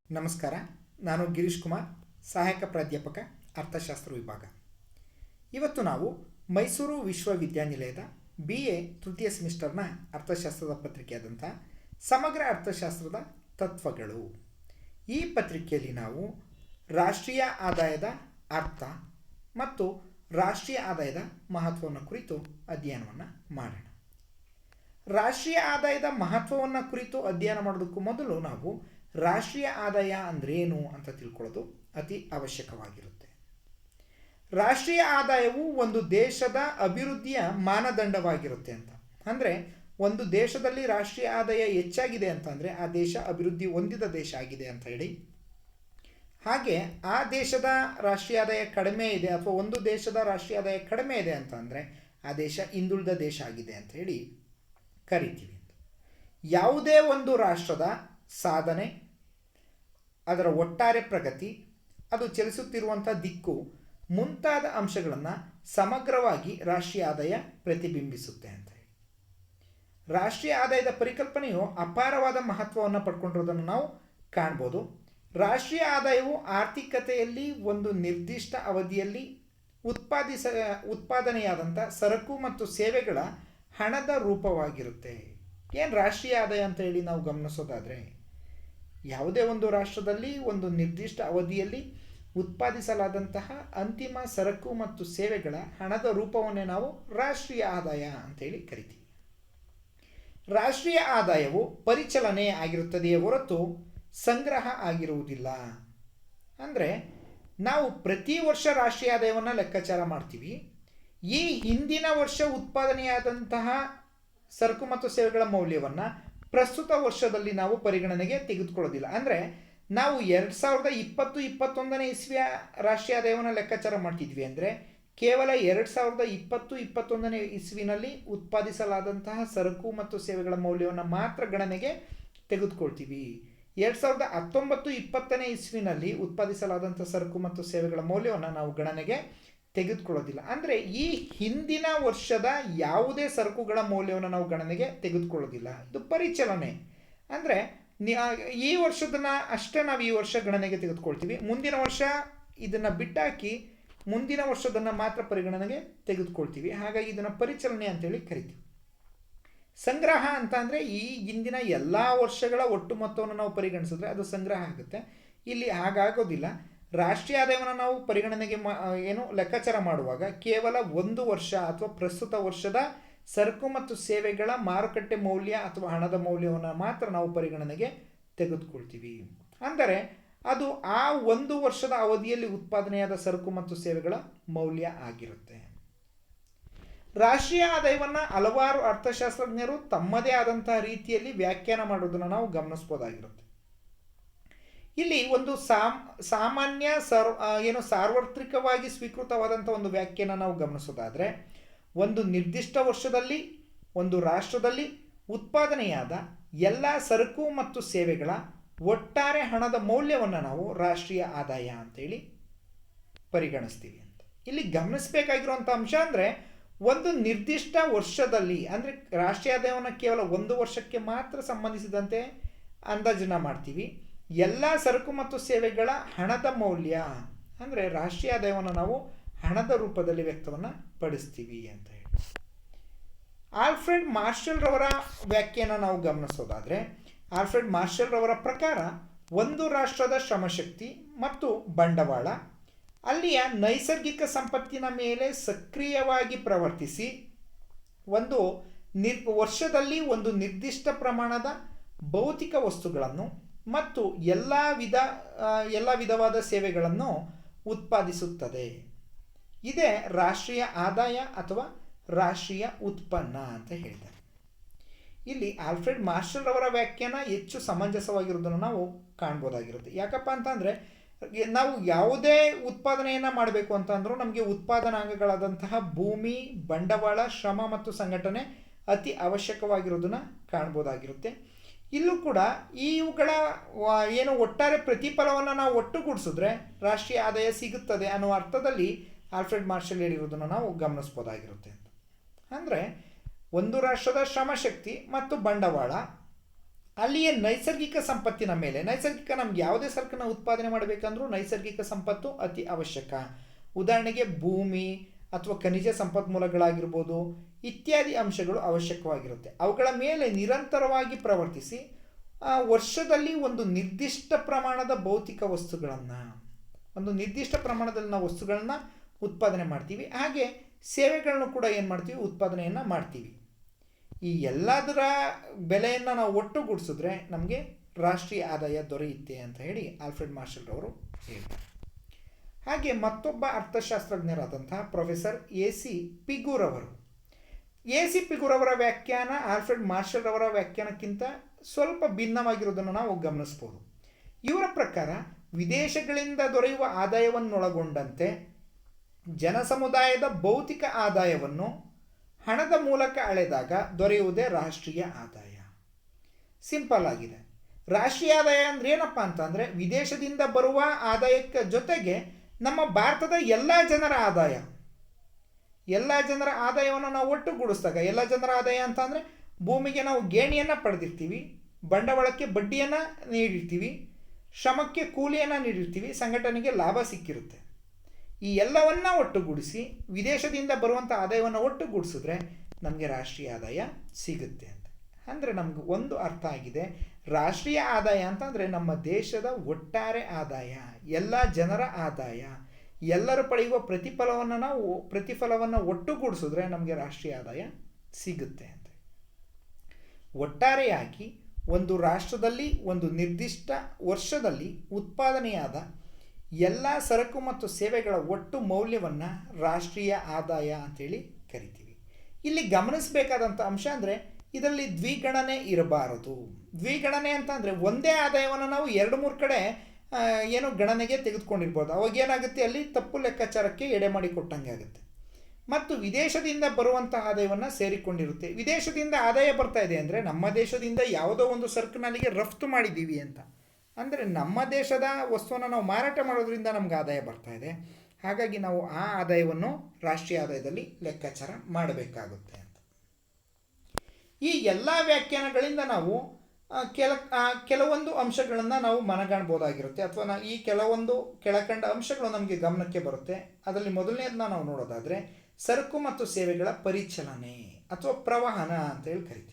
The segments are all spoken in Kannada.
ನಮಸ್ಕಾರ. ನಾನು ಗಿರೀಶ್ ಕುಮಾರ್, ಸಹಾಯಕ ಪ್ರಾಧ್ಯಾಪಕ, ಅರ್ಥಶಾಸ್ತ್ರ ವಿಭಾಗ. ಇವತ್ತು ನಾವು ಮೈಸೂರು ವಿಶ್ವವಿದ್ಯಾನಿಲಯದ BA ತೃತೀಯ ಸೆಮಿಸ್ಟರ್ನ ಅರ್ಥಶಾಸ್ತ್ರದ ಪತ್ರಿಕೆಯಾದಂಥ ಸಮಗ್ರ ಅರ್ಥಶಾಸ್ತ್ರದ ತತ್ವಗಳು, ಈ ಪತ್ರಿಕೆಯಲ್ಲಿ ನಾವು ರಾಷ್ಟ್ರೀಯ ಆದಾಯದ ಅರ್ಥ ಮತ್ತು ರಾಷ್ಟ್ರೀಯ ಆದಾಯದ ಮಹತ್ವವನ್ನು ಕುರಿತು ಅಧ್ಯಯನವನ್ನು ಮಾಡೋಣ. ರಾಷ್ಟ್ರೀಯ ಆದಾಯದ ಮಹತ್ವವನ್ನು ಕುರಿತು ಅಧ್ಯಯನ ಮಾಡೋದಕ್ಕೂ ಮೊದಲು ನಾವು ರಾಷ್ಟ್ರೀಯ ಆದಾಯ ಅಂದರೆ ಏನು ಅಂತ ತಿಳ್ಕೊಳ್ಳೋದು ಅತಿ ಅವಶ್ಯಕವಾಗಿರುತ್ತೆ. ರಾಷ್ಟ್ರೀಯ ಆದಾಯವು ಒಂದು ದೇಶದ ಅಭಿವೃದ್ಧಿಯ ಮಾನದಂಡವಾಗಿರುತ್ತೆ ಅಂತ. ಅಂದರೆ ಒಂದು ದೇಶದಲ್ಲಿ ರಾಷ್ಟ್ರೀಯ ಆದಾಯ ಹೆಚ್ಚಾಗಿದೆ ಅಂತಂದರೆ ಆ ದೇಶ ಅಭಿವೃದ್ಧಿ ಹೊಂದಿದ ದೇಶ ಆಗಿದೆ ಅಂತ ಹೇಳಿ. ಹಾಗೆ ಆ ದೇಶದ ರಾಷ್ಟ್ರೀಯ ಆದಾಯ ಕಡಿಮೆ ಇದೆ ಅಥವಾ ಒಂದು ದೇಶದ ರಾಷ್ಟ್ರೀಯ ಆದಾಯ ಕಡಿಮೆ ಇದೆ ಅಂತಂದರೆ ಆ ದೇಶ ಹಿಂದುಳಿದ ದೇಶ ಆಗಿದೆ ಅಂತ ಹೇಳಿ ಕರಿತೀವಿ. ಯಾವುದೇ ಒಂದು ರಾಷ್ಟ್ರದ ಸಾಧನೆ, ಅದರ ಒಟ್ಟಾರೆ ಪ್ರಗತಿ, ಅದು ಚಲಿಸುತ್ತಿರುವಂಥ ದಿಕ್ಕು ಮುಂತಾದ ಅಂಶಗಳನ್ನು ಸಮಗ್ರವಾಗಿ ರಾಷ್ಟ್ರೀಯ ಆದಾಯ ಪ್ರತಿಬಿಂಬಿಸುತ್ತೆ ಅಂತ ಹೇಳಿ. ರಾಷ್ಟ್ರೀಯ ಆದಾಯದ ಪರಿಕಲ್ಪನೆಯು ಅಪಾರವಾದ ಮಹತ್ವವನ್ನು ಪಡ್ಕೊಂಡಿರೋದನ್ನು ನಾವು ಕಾಣ್ಬೋದು. ರಾಷ್ಟ್ರೀಯ ಆದಾಯವು ಆರ್ಥಿಕತೆಯಲ್ಲಿ ಒಂದು ನಿರ್ದಿಷ್ಟ ಅವಧಿಯಲ್ಲಿ ಉತ್ಪಾದನೆಯಾದಂಥ ಸರಕು ಮತ್ತು ಸೇವೆಗಳ ಹಣದ ರೂಪವಾಗಿರುತ್ತೆ. ಏನು ರಾಷ್ಟ್ರೀಯ ಆದಾಯ ಅಂತ ಹೇಳಿ ನಾವು ಗಮನಿಸೋದಾದರೆ, ಯಾವುದೇ ಒಂದು ರಾಷ್ಟ್ರದಲ್ಲಿ ಒಂದು ನಿರ್ದಿಷ್ಟ ಅವಧಿಯಲ್ಲಿ ಉತ್ಪಾದಿಸಲಾದಂತಹ ಅಂತಿಮ ಸರಕು ಮತ್ತು ಸೇವೆಗಳ ಹಣದ ರೂಪವನ್ನೇ ನಾವು ರಾಷ್ಟ್ರೀಯ ಆದಾಯ ಅಂತೇಳಿ ಕರಿತೀವಿ. ರಾಷ್ಟ್ರೀಯ ಆದಾಯವು ಪರಿಚಲನೆ ಆಗಿರುತ್ತದೆಯೇ ಹೊರತು ಸಂಗ್ರಹ ಆಗಿರುವುದಿಲ್ಲ. ಅಂದರೆ ನಾವು ಪ್ರತಿ ವರ್ಷ ರಾಷ್ಟ್ರೀಯ ಆದಾಯವನ್ನು ಲೆಕ್ಕಾಚಾರ ಮಾಡ್ತೀವಿ. ಈ ಹಿಂದಿನ ವರ್ಷ ಉತ್ಪಾದನೆಯಾದಂತಹ ಸರಕು ಮತ್ತು ಸೇವೆಗಳ ಮೌಲ್ಯವನ್ನು ಪ್ರಸ್ತುತ ವರ್ಷದಲ್ಲಿ ನಾವು ಪರಿಗಣನೆಗೆ ತೆಗೆದುಕೊಳ್ಳೋದಿಲ್ಲ. ಅಂದರೆ ನಾವು 2020-21 ಇಸ್ವಿಯ ರಾಷ್ಟ್ರೀಯ ಆದಾಯವನ್ನು ಲೆಕ್ಕಾಚಾರ ಮಾಡ್ತಿದ್ವಿ ಅಂದರೆ ಕೇವಲ 2020-21 ಇಸ್ವಿನಲ್ಲಿ ಉತ್ಪಾದಿಸಲಾದಂತಹ ಸರಕು ಮತ್ತು ಸೇವೆಗಳ ಮೌಲ್ಯವನ್ನು ಮಾತ್ರ ಗಣನೆಗೆ ತೆಗೆದುಕೊಳ್ತೀವಿ. 2019-20 ಇಸ್ವಿನಲ್ಲಿ ಉತ್ಪಾದಿಸಲಾದಂಥ ಸರಕು ಮತ್ತು ಸೇವೆಗಳ ಮೌಲ್ಯವನ್ನು ನಾವು ಗಣನೆಗೆ ತೆಗೆದುಕೊಳ್ಳೋದಿಲ್ಲ. ಅಂದರೆ ಈ ಹಿಂದಿನ ವರ್ಷದ ಯಾವುದೇ ಸರಕುಗಳ ಮೌಲ್ಯವನ್ನು ನಾವು ಗಣನೆಗೆ ತೆಗೆದುಕೊಳ್ಳೋದಿಲ್ಲ. ಇದು ಪರಿಚಲನೆ. ಅಂದರೆ ಈ ವರ್ಷದನ್ನ ಅಷ್ಟೇ ನಾವು ಈ ವರ್ಷ ಗಣನೆಗೆ ತೆಗೆದುಕೊಳ್ತೀವಿ. ಮುಂದಿನ ವರ್ಷ ಇದನ್ನು ಬಿಟ್ಟಾಕಿ ಮುಂದಿನ ವರ್ಷದನ್ನು ಮಾತ್ರ ಪರಿಗಣನೆಗೆ ತೆಗೆದುಕೊಳ್ತೀವಿ. ಹಾಗಾಗಿ ಇದನ್ನು ಪರಿಚಲನೆ ಅಂತೇಳಿ ಕರಿತೀವಿ. ಸಂಗ್ರಹ ಅಂತ ಅಂದರೆ ಈ ಹಿಂದಿನ ಎಲ್ಲ ವರ್ಷಗಳ ಒಟ್ಟು ಮೊತ್ತವನ್ನು ನಾವು ಪರಿಗಣಿಸಿದ್ರೆ ಅದು ಸಂಗ್ರಹ ಆಗುತ್ತೆ. ಇಲ್ಲಿ ಹಾಗಾಗೋದಿಲ್ಲ. ರಾಷ್ಟ್ರೀಯ ಆದಾಯವನ್ನು ನಾವು ಪರಿಗಣನೆಗೆ ಲೆಕ್ಕಾಚಾರ ಮಾಡುವಾಗ ಕೇವಲ ಒಂದು ವರ್ಷ ಅಥವಾ ಪ್ರಸ್ತುತ ವರ್ಷದ ಸರಕು ಮತ್ತು ಸೇವೆಗಳ ಮಾರುಕಟ್ಟೆ ಮೌಲ್ಯ ಅಥವಾ ಹಣದ ಮೌಲ್ಯವನ್ನು ಮಾತ್ರ ನಾವು ಪರಿಗಣನೆಗೆ ತೆಗೆದುಕೊಳ್ತೀವಿ. ಅಂದರೆ ಅದು ಆ ಒಂದು ವರ್ಷದ ಅವಧಿಯಲ್ಲಿ ಉತ್ಪಾದನೆಯಾದ ಸರಕು ಮತ್ತು ಸೇವೆಗಳ ಮೌಲ್ಯ ಆಗಿರುತ್ತೆ. ರಾಷ್ಟ್ರೀಯ ಆದಾಯವನ್ನು ಹಲವಾರು ಅರ್ಥಶಾಸ್ತ್ರಜ್ಞರು ತಮ್ಮದೇ ಆದಂತಹ ರೀತಿಯಲ್ಲಿ ವ್ಯಾಖ್ಯಾನ ಮಾಡೋದನ್ನು ನಾವು ಗಮನಿಸ್ಬೋದಾಗಿರುತ್ತೆ. ಇಲ್ಲಿ ಒಂದು ಸಾಮಾನ್ಯ ಸಾರ್ವತ್ರಿಕವಾಗಿ ಸ್ವೀಕೃತವಾದಂಥ ಒಂದು ವ್ಯಾಖ್ಯಾನ ನಾವು ಗಮನಿಸೋದಾದರೆ, ಒಂದು ನಿರ್ದಿಷ್ಟ ವರ್ಷದಲ್ಲಿ ಒಂದು ರಾಷ್ಟ್ರದಲ್ಲಿ ಉತ್ಪಾದನೆಯಾದ ಎಲ್ಲ ಸರಕು ಮತ್ತು ಸೇವೆಗಳ ಒಟ್ಟಾರೆ ಹಣದ ಮೌಲ್ಯವನ್ನು ನಾವು ರಾಷ್ಟ್ರೀಯ ಆದಾಯ ಅಂತೇಳಿ ಪರಿಗಣಿಸ್ತೀವಿ ಅಂತ. ಇಲ್ಲಿ ಗಮನಿಸಬೇಕಾಗಿರುವಂಥ ಅಂಶ ಅಂದರೆ, ಒಂದು ನಿರ್ದಿಷ್ಟ ವರ್ಷದಲ್ಲಿ, ಅಂದರೆ ರಾಷ್ಟ್ರೀಯ ಆದಾಯವನ್ನು ಕೇವಲ ಒಂದು ವರ್ಷಕ್ಕೆ ಮಾತ್ರ ಸಂಬಂಧಿಸಿದಂತೆ ಅಂದಾಜನ್ನು ಮಾಡ್ತೀವಿ. ಎಲ್ಲ ಸರಕು ಮತ್ತು ಸೇವೆಗಳ ಹಣದ ಮೌಲ್ಯ ಅಂದರೆ ರಾಷ್ಟ್ರೀಯ ಆದಾಯವನ್ನು ನಾವು ಹಣದ ರೂಪದಲ್ಲಿ ವ್ಯಕ್ತವನ್ನು ಪಡಿಸ್ತೀವಿ ಅಂತ ಹೇಳಿ. ಆಲ್ಫ್ರೆಡ್ ಮಾರ್ಷಲ್ ರವರ ವ್ಯಾಖ್ಯಾನ ನಾವು ಗಮನಿಸೋದಾದರೆ, ಆಲ್ಫ್ರೆಡ್ ಮಾರ್ಷಲ್ ರವರ ಪ್ರಕಾರ ಒಂದು ರಾಷ್ಟ್ರದ ಶ್ರಮಶಕ್ತಿ ಮತ್ತು ಬಂಡವಾಳ ಅಲ್ಲಿಯ ನೈಸರ್ಗಿಕ ಸಂಪತ್ತಿನ ಮೇಲೆ ಸಕ್ರಿಯವಾಗಿ ಪ್ರವರ್ತಿಸಿ ಒಂದು ವರ್ಷದಲ್ಲಿ ಒಂದು ನಿರ್ದಿಷ್ಟ ಪ್ರಮಾಣದ ಭೌತಿಕ ವಸ್ತುಗಳನ್ನು ಮತ್ತು ಎಲ್ಲ ವಿಧವಾದ ಸೇವೆಗಳನ್ನು ಉತ್ಪಾದಿಸುತ್ತದೆ. ಇದೇ ರಾಷ್ಟ್ರೀಯ ಆದಾಯ ಅಥವಾ ರಾಷ್ಟ್ರೀಯ ಉತ್ಪನ್ನ ಅಂತ ಹೇಳಿದ್ದಾರೆ. ಇಲ್ಲಿ ಆಲ್ಫ್ರೆಡ್ ಮಾರ್ಷಲ್ ಅವರ ವ್ಯಾಖ್ಯಾನ ಹೆಚ್ಚು ಸಮಂಜಸವಾಗಿರೋದನ್ನು ನಾವು ಕಾಣ್ಬೋದಾಗಿರುತ್ತೆ. ಯಾಕಪ್ಪ ಅಂತಂದರೆ, ನಾವು ಯಾವುದೇ ಉತ್ಪಾದನೆಯನ್ನು ಮಾಡಬೇಕು ಅಂತಂದ್ರೂ ನಮಗೆ ಉತ್ಪಾದನಾಂಗಗಳಾದಂತಹ ಭೂಮಿ, ಬಂಡವಾಳ, ಶ್ರಮ ಮತ್ತು ಸಂಘಟನೆ ಅತಿ ಅವಶ್ಯಕವಾಗಿರೋದನ್ನು ಕಾಣ್ಬೋದಾಗಿರುತ್ತೆ. ಇಲ್ಲೂ ಕೂಡ ಇವುಗಳ ಒಟ್ಟಾರೆ ಪ್ರತಿಫಲವನ್ನು ನಾವು ಒಟ್ಟುಗೂಡಿಸಿದ್ರೆ ರಾಷ್ಟ್ರೀಯ ಆದಾಯ ಸಿಗುತ್ತದೆ ಅನ್ನೋ ಅರ್ಥದಲ್ಲಿ ಆಲ್ಫ್ರೆಡ್ ಮಾರ್ಷಲ್ ಹೇಳಿರೋದನ್ನು ನಾವು ಗಮನಿಸ್ಬೋದಾಗಿರುತ್ತೆ ಅಂತ. ಅಂದರೆ ಒಂದು ರಾಷ್ಟ್ರದ ಶ್ರಮಶಕ್ತಿ ಮತ್ತು ಬಂಡವಾಳ ಅಲ್ಲಿಯ ನೈಸರ್ಗಿಕ ಸಂಪತ್ತಿನ ಮೇಲೆ, ನೈಸರ್ಗಿಕ ನಮ್ಗೆ ಯಾವುದೇ ಸರಕನ್ನು ಉತ್ಪಾದನೆ ಮಾಡಬೇಕಂದ್ರೂ ನೈಸರ್ಗಿಕ ಸಂಪತ್ತು ಅತಿ ಅವಶ್ಯಕ. ಉದಾಹರಣೆಗೆ ಭೂಮಿ ಅಥವಾ ಖನಿಜ ಸಂಪನ್ಮೂಲಗಳಾಗಿರ್ಬೋದು ಇತ್ಯಾದಿ ಅಂಶಗಳು ಅವಶ್ಯಕವಾಗಿರುತ್ತೆ. ಅವುಗಳ ಮೇಲೆ ನಿರಂತರವಾಗಿ ಪ್ರವರ್ತಿಸಿ ವರ್ಷದಲ್ಲಿ ಒಂದು ನಿರ್ದಿಷ್ಟ ಪ್ರಮಾಣದ ಭೌತಿಕ ವಸ್ತುಗಳನ್ನು, ಒಂದು ನಿರ್ದಿಷ್ಟ ಪ್ರಮಾಣದಲ್ಲಿ ನಾವು ವಸ್ತುಗಳನ್ನು ಉತ್ಪಾದನೆ ಮಾಡ್ತೀವಿ. ಹಾಗೆ ಸೇವೆಗಳನ್ನು ಕೂಡ ಏನು ಮಾಡ್ತೀವಿ, ಉತ್ಪಾದನೆಯನ್ನು ಮಾಡ್ತೀವಿ. ಈ ಎಲ್ಲದರ ಬೆಲೆಯನ್ನು ನಾವು ಒಟ್ಟುಗೂಡಿಸಿದ್ರೆ ನಮಗೆ ರಾಷ್ಟ್ರೀಯ ಆದಾಯ ದೊರೆಯುತ್ತೆ ಅಂತ ಹೇಳಿ ಆಲ್ಫ್ರೆಡ್ ಮಾರ್ಷಲ್ ಅವರು ಹೇಳ್ತಾರೆ. ಹಾಗೆ ಮತ್ತೊಬ್ಬ ಅರ್ಥಶಾಸ್ತ್ರಜ್ಞರಾದಂತಹ ಪ್ರೊಫೆಸರ್ ಎ.ಸಿ. ಪಿಗೂರ್ ಅವರು, ಎ.ಸಿ. ಪಿಗೂರ್ ಅವರ ವ್ಯಾಖ್ಯಾನ ಆಲ್ಫ್ರೆಡ್ ಮಾರ್ಷಲ್ ಅವರ ವ್ಯಾಖ್ಯಾನಕ್ಕಿಂತ ಸ್ವಲ್ಪ ಭಿನ್ನವಾಗಿರುವುದನ್ನು ನಾವು ಗಮನಿಸ್ಬೋದು. ಇವರ ಪ್ರಕಾರ ವಿದೇಶಗಳಿಂದ ದೊರೆಯುವ ಆದಾಯವನ್ನೊಳಗೊಂಡಂತೆ ಜನಸಮುದಾಯದ ಭೌತಿಕ ಆದಾಯವನ್ನು ಹಣದ ಮೂಲಕ ಅಳೆದಾಗ ದೊರೆಯುವುದೇ ರಾಷ್ಟ್ರೀಯ ಆದಾಯ. ಸಿಂಪಲ್ ಆಗಿದೆ. ರಾಷ್ಟ್ರೀಯ ಆದಾಯ ಅಂದ್ರೆ ಏನಪ್ಪ ಅಂತಂದರೆ ವಿದೇಶದಿಂದ ಬರುವ ಆದಾಯಕ್ಕೆ ಜೊತೆಗೆ ನಮ್ಮ ಭಾರತದ ಎಲ್ಲ ಜನರ ಆದಾಯವನ್ನು ನಾವು ಒಟ್ಟುಗೂಡಿಸಿದಾಗ, ಎಲ್ಲ ಜನರ ಆದಾಯ ಅಂತ ಅಂದರೆ ಭೂಮಿಗೆ ನಾವು ಗೇಣಿಯನ್ನು ಪಡೆದಿರ್ತೀವಿ, ಬಂಡವಾಳಕ್ಕೆ ಬಡ್ಡಿಯನ್ನು ನೀಡಿರ್ತೀವಿ, ಶ್ರಮಕ್ಕೆ ಕೂಲಿಯನ್ನು ನೀಡಿರ್ತೀವಿ, ಸಂಘಟನೆಗೆ ಲಾಭ ಸಿಕ್ಕಿರುತ್ತೆ. ಈ ಎಲ್ಲವನ್ನ ಒಟ್ಟುಗೂಡಿಸಿ ವಿದೇಶದಿಂದ ಬರುವಂಥ ಆದಾಯವನ್ನು ಒಟ್ಟುಗೂಡಿಸಿದ್ರೆ ನಮಗೆ ರಾಷ್ಟ್ರೀಯ ಆದಾಯ ಸಿಗುತ್ತೆ ಅಂತ. ಅಂದರೆ ನಮ್ಗೆ ಒಂದು ಅರ್ಥ ಆಗಿದೆ, ರಾಷ್ಟ್ರೀಯ ಆದಾಯ ಅಂತಂದರೆ ನಮ್ಮ ದೇಶದ ಒಟ್ಟಾರೆ ಆದಾಯ, ಎಲ್ಲ ಜನರ ಆದಾಯ, ಎಲ್ಲರೂ ಪಡೆಯುವ ಪ್ರತಿಫಲವನ್ನು ಒಟ್ಟುಗೂಡಿಸಿದ್ರೆ ನಮಗೆ ರಾಷ್ಟ್ರೀಯ ಆದಾಯ ಸಿಗುತ್ತೆ ಅಂತ. ಒಟ್ಟಾರೆಯಾಗಿ ಒಂದು ರಾಷ್ಟ್ರದಲ್ಲಿ ಒಂದು ನಿರ್ದಿಷ್ಟ ವರ್ಷದಲ್ಲಿ ಉತ್ಪಾದನೆಯಾದ ಎಲ್ಲ ಸರಕು ಮತ್ತು ಸೇವೆಗಳ ಒಟ್ಟು ಮೌಲ್ಯವನ್ನು ರಾಷ್ಟ್ರೀಯ ಆದಾಯ ಅಂತೇಳಿ ಕರಿತೀವಿ. ಇಲ್ಲಿ ಗಮನಿಸಬೇಕಾದಂಥ ಅಂಶ ಅಂದರೆ ಇದರಲ್ಲಿ ದ್ವಿಗಣನೆ ಇರಬಾರದು. ದ್ವಿಗಣನೆ ಅಂತ ಅಂದರೆ ಒಂದೇ ಆದಾಯವನ್ನು ನಾವು 2-3 ಕಡೆ ಏನು ಗಣನೆಗೆ ತೆಗೆದುಕೊಂಡಿರ್ಬೋದು. ಅವಾಗ ಏನಾಗುತ್ತೆ, ಅಲ್ಲಿ ತಪ್ಪು ಲೆಕ್ಕಾಚಾರಕ್ಕೆ ಎಡೆ ಮಾಡಿ ಕೊಟ್ಟಂಗೆ ಆಗುತ್ತೆ. ಮತ್ತು ವಿದೇಶದಿಂದ ಬರುವಂಥ ಆದಾಯವನ್ನು ಸೇರಿಕೊಂಡಿರುತ್ತೆ. ವಿದೇಶದಿಂದ ಆದಾಯ ಬರ್ತಾ ಇದೆ ಅಂದರೆ ನಮ್ಮ ದೇಶದಿಂದ ಯಾವುದೋ ಒಂದು ಸರಕನ್ನು ಅಲ್ಲಿಗೆ ರಫ್ತು ಮಾಡಿದ್ದೀವಿ ಅಂತ, ಅಂದರೆ ನಮ್ಮ ದೇಶದ ವಸ್ತುವನ್ನು ನಾವು ಮಾರಾಟ ಮಾಡೋದ್ರಿಂದ ನಮ್ಗೆ ಆದಾಯ ಬರ್ತಾ ಇದೆ. ಹಾಗಾಗಿ ನಾವು ಆ ಆದಾಯವನ್ನು ರಾಷ್ಟ್ರೀಯ ಆದಾಯದಲ್ಲಿ ಲೆಕ್ಕಾಚಾರ ಮಾಡಬೇಕಾಗುತ್ತೆ ಅಂತ. ಈ ಎಲ್ಲ ವ್ಯಾಖ್ಯಾನಗಳಿಂದ ನಾವು ಕೆಲವೊಂದು ಅಂಶಗಳನ್ನು ನಾವು ಮನಗಾಣ್ಬೋದಾಗಿರುತ್ತೆ, ಅಥವಾ ಈ ಕೆಲವೊಂದು ಕೆಳಕಂಡ ಅಂಶಗಳು ನಮಗೆ ಗಮನಕ್ಕೆ ಬರುತ್ತೆ. ಅದರಲ್ಲಿ ಮೊದಲನೇದನ್ನ ನಾವು ನೋಡೋದಾದರೆ ಸರಕು ಮತ್ತು ಸೇವೆಗಳ ಪರಿಚಲನೆ ಅಥವಾ ಪ್ರವಹನ ಅಂತೇಳಿ ಕರಿತೀವಿ.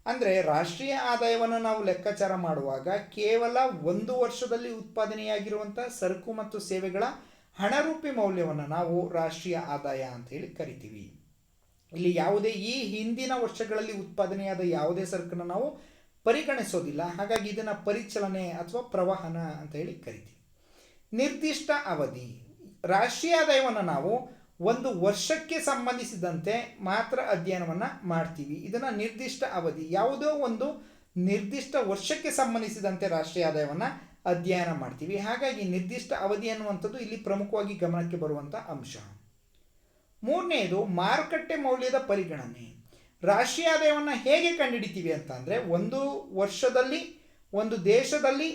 ಅಂದರೆ ರಾಷ್ಟ್ರೀಯ ಆದಾಯವನ್ನು ನಾವು ಲೆಕ್ಕಾಚಾರ ಮಾಡುವಾಗ ಕೇವಲ ಒಂದು ವರ್ಷದಲ್ಲಿ ಉತ್ಪಾದನೆಯಾಗಿರುವಂಥ ಸರಕು ಮತ್ತು ಸೇವೆಗಳ ಹಣರೂಪಿ ಮೌಲ್ಯವನ್ನು ನಾವು ರಾಷ್ಟ್ರೀಯ ಆದಾಯ ಅಂತೇಳಿ ಕರಿತೀವಿ. ಇಲ್ಲಿ ಯಾವುದೇ ಈ ಹಿಂದಿನ ವರ್ಷಗಳಲ್ಲಿ ಉತ್ಪಾದನೆಯಾದ ಯಾವುದೇ ಸರಕನ್ನು ನಾವು ಪರಿಗಣಿಸೋದಿಲ್ಲ. ಹಾಗಾಗಿ ಇದನ್ನು ಪರಿಚಲನೆ ಅಥವಾ ಪ್ರವಹನ ಅಂತ ಹೇಳಿ ಕರಿತೀವಿ. ನಿರ್ದಿಷ್ಟ ಅವಧಿ, ರಾಷ್ಟ್ರೀಯ ಆದಾಯವನ್ನು ನಾವು ಒಂದು ವರ್ಷಕ್ಕೆ ಸಂಬಂಧಿಸಿದಂತೆ ಮಾತ್ರ ಅಧ್ಯಯನವನ್ನು ಮಾಡ್ತೀವಿ. ಇದನ್ನು ನಿರ್ದಿಷ್ಟ ಅವಧಿ, ಯಾವುದೋ ಒಂದು ನಿರ್ದಿಷ್ಟ ವರ್ಷಕ್ಕೆ ಸಂಬಂಧಿಸಿದಂತೆ ರಾಷ್ಟ್ರೀಯ ಆದಾಯವನ್ನು ಅಧ್ಯಯನ ಮಾಡ್ತೀವಿ. ಹಾಗಾಗಿ ನಿರ್ದಿಷ್ಟ ಅವಧಿ ಅನ್ನುವಂಥದ್ದು ಇಲ್ಲಿ ಪ್ರಮುಖವಾಗಿ ಗಮನಕ್ಕೆ ಬರುವಂಥ ಅಂಶ. ಮೂರನೆಯದು ಮಾರುಕಟ್ಟೆ ಮೌಲ್ಯದ ಪರಿಗಣನೆ. ರಾಷ್ಟ್ರೀಯ ಆದಾಯವನ್ನು ಹೇಗೆ ಕಂಡುಹಿಡಿತೀವಿ ಅಂತ ಅಂದರೆ, ಒಂದು ವರ್ಷದಲ್ಲಿ ಒಂದು ದೇಶದಲ್ಲಿ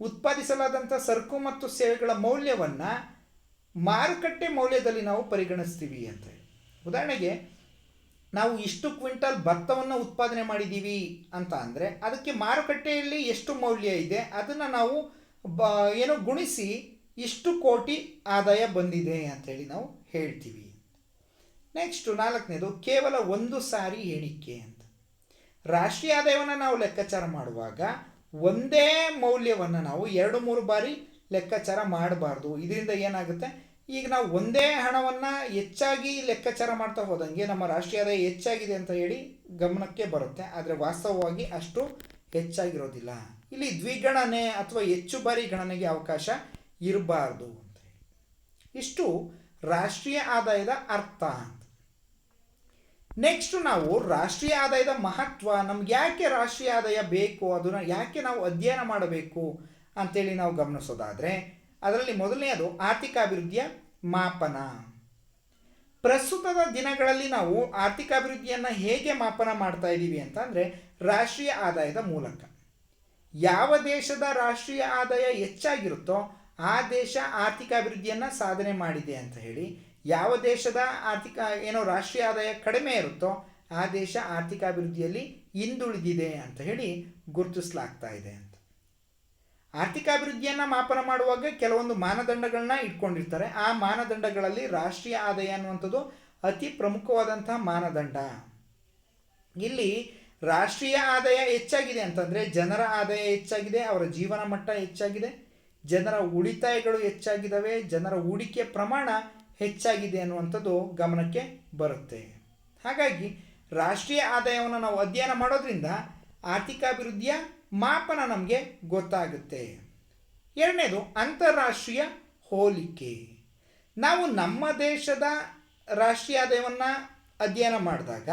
ಉತ್ಪಾದಿಸಲಾದಂಥ ಸರಕು ಮತ್ತು ಸೇವೆಗಳ ಮೌಲ್ಯವನ್ನು ಮಾರುಕಟ್ಟೆ ಮೌಲ್ಯದಲ್ಲಿ ನಾವು ಪರಿಗಣಿಸ್ತೀವಿ ಅಂತ. ಉದಾಹರಣೆಗೆ ನಾವು ಇಷ್ಟು ಕ್ವಿಂಟಲ್ ಭತ್ತವನ್ನು ಉತ್ಪಾದನೆ ಮಾಡಿದ್ದೀವಿ ಅಂತ ಅಂದರೆ ಅದಕ್ಕೆ ಮಾರುಕಟ್ಟೆಯಲ್ಲಿ ಎಷ್ಟು ಮೌಲ್ಯ ಇದೆ ಅದನ್ನು ನಾವು ಗುಣಿಸಿ ಇಷ್ಟು ಕೋಟಿ ಆದಾಯ ಬಂದಿದೆ ಅಂತೇಳಿ ನಾವು ಹೇಳ್ತೀವಿ. ನೆಕ್ಸ್ಟು 4ನೇದು ಕೇವಲ ಒಂದು ಸಾರಿ ಎಣಿಕೆ ಅಂತ. ರಾಷ್ಟ್ರೀಯ ಆದಾಯವನ್ನು ನಾವು ಲೆಕ್ಕಾಚಾರ ಮಾಡುವಾಗ ಒಂದೇ ಮೌಲ್ಯವನ್ನು ನಾವು 2-3 ಬಾರಿ ಲೆಕ್ಕಾಚಾರ ಮಾಡಬಾರ್ದು. ಇದರಿಂದ ಏನಾಗುತ್ತೆ, ಈಗ ನಾವು ಒಂದೇ ಹಣವನ್ನು ಹೆಚ್ಚಾಗಿ ಲೆಕ್ಕಾಚಾರ ಮಾಡ್ತಾ ಹೋದಂಗೆ ನಮ್ಮ ರಾಷ್ಟ್ರೀಯ ಆದಾಯ ಹೆಚ್ಚಾಗಿದೆ ಅಂತ ಹೇಳಿ ಗಮನಕ್ಕೆ ಬರುತ್ತೆ. ಆದರೆ ವಾಸ್ತವವಾಗಿ ಅಷ್ಟು ಹೆಚ್ಚಾಗಿರೋದಿಲ್ಲ. ಇಲ್ಲಿ ದ್ವಿಗಣನೆ ಅಥವಾ ಹೆಚ್ಚು ಬಾರಿ ಗಣನೆಗೆ ಅವಕಾಶ ಇರಬಾರ್ದು ಅಂತ ಹೇಳಿ. ಇಷ್ಟು ರಾಷ್ಟ್ರೀಯ ಆದಾಯದ ಅರ್ಥ ಅಂತ. ನೆಕ್ಸ್ಟ್ ನಾವು ರಾಷ್ಟ್ರೀಯ ಆದಾಯದ ಮಹತ್ವ, ನಮ್ಗೆ ಯಾಕೆ ರಾಷ್ಟ್ರೀಯ ಆದಾಯ ಬೇಕು, ಅದನ್ನು ಯಾಕೆ ನಾವು ಅಧ್ಯಯನ ಮಾಡಬೇಕು ಅಂತೇಳಿ ನಾವು ಗಮನಿಸೋದಾದರೆ ಅದರಲ್ಲಿ ಮೊದಲನೆಯದು ಆರ್ಥಿಕಾಭಿವೃದ್ಧಿಯ ಮಾಪನ. ಪ್ರಸ್ತುತದ ದಿನಗಳಲ್ಲಿ ನಾವು ಆರ್ಥಿಕಾಭಿವೃದ್ಧಿಯನ್ನು ಹೇಗೆ ಮಾಪನ ಮಾಡ್ತಾ ಇದ್ದೀವಿ ಅಂತ ಅಂದರೆ ರಾಷ್ಟ್ರೀಯ ಆದಾಯದ ಮೂಲಕ. ಯಾವ ದೇಶದ ರಾಷ್ಟ್ರೀಯ ಆದಾಯ ಹೆಚ್ಚಾಗಿರುತ್ತೋ ಆ ದೇಶ ಆರ್ಥಿಕಾಭಿವೃದ್ಧಿಯನ್ನು ಸಾಧನೆ ಮಾಡಿದೆ ಅಂತ ಹೇಳಿ, ಯಾವ ದೇಶದ ರಾಷ್ಟ್ರೀಯ ಆದಾಯ ಕಡಿಮೆ ಇರುತ್ತೋ ಆ ದೇಶ ಆರ್ಥಿಕ ಅಭಿವೃದ್ಧಿಯಲ್ಲಿ ಹಿಂದುಳಿದಿದೆ ಅಂತ ಹೇಳಿ ಗುರುತಿಸಲಾಗ್ತಾ ಇದೆ ಅಂತ. ಆರ್ಥಿಕ ಅಭಿವೃದ್ಧಿಯನ್ನು ಮಾಪನ ಮಾಡುವಾಗ ಕೆಲವೊಂದು ಮಾನದಂಡಗಳನ್ನ ಇಟ್ಕೊಂಡಿರ್ತಾರೆ. ಆ ಮಾನದಂಡಗಳಲ್ಲಿ ರಾಷ್ಟ್ರೀಯ ಆದಾಯ ಅನ್ನುವಂಥದ್ದು ಅತಿ ಪ್ರಮುಖವಾದಂತಹ ಮಾನದಂಡ. ಇಲ್ಲಿ ರಾಷ್ಟ್ರೀಯ ಆದಾಯ ಹೆಚ್ಚಾಗಿದೆ ಅಂತಂದರೆ ಜನರ ಆದಾಯ ಹೆಚ್ಚಾಗಿದೆ, ಅವರ ಜೀವನ ಮಟ್ಟ ಹೆಚ್ಚಾಗಿದೆ, ಜನರ ಉಳಿತಾಯಗಳು ಹೆಚ್ಚಾಗಿದ್ದಾವೆ, ಜನರ ಹೂಡಿಕೆ ಪ್ರಮಾಣ ಹೆಚ್ಚಾಗಿದೆ ಅನ್ನುವಂಥದ್ದು ಗಮನಕ್ಕೆ ಬರುತ್ತೆ. ಹಾಗಾಗಿ ರಾಷ್ಟ್ರೀಯ ಆದಾಯವನ್ನು ನಾವು ಅಧ್ಯಯನ ಮಾಡೋದ್ರಿಂದ ಆರ್ಥಿಕ ಅಭಿವೃದ್ಧಿಯ ಮಾಪನ ನಮಗೆ ಗೊತ್ತಾಗುತ್ತೆ. ಎರಡನೇದು ಅಂತಾರಾಷ್ಟ್ರೀಯ ಹೋಲಿಕೆ. ನಾವು ನಮ್ಮ ದೇಶದ ರಾಷ್ಟ್ರೀಯ ಆದಾಯವನ್ನು ಅಧ್ಯಯನ ಮಾಡಿದಾಗ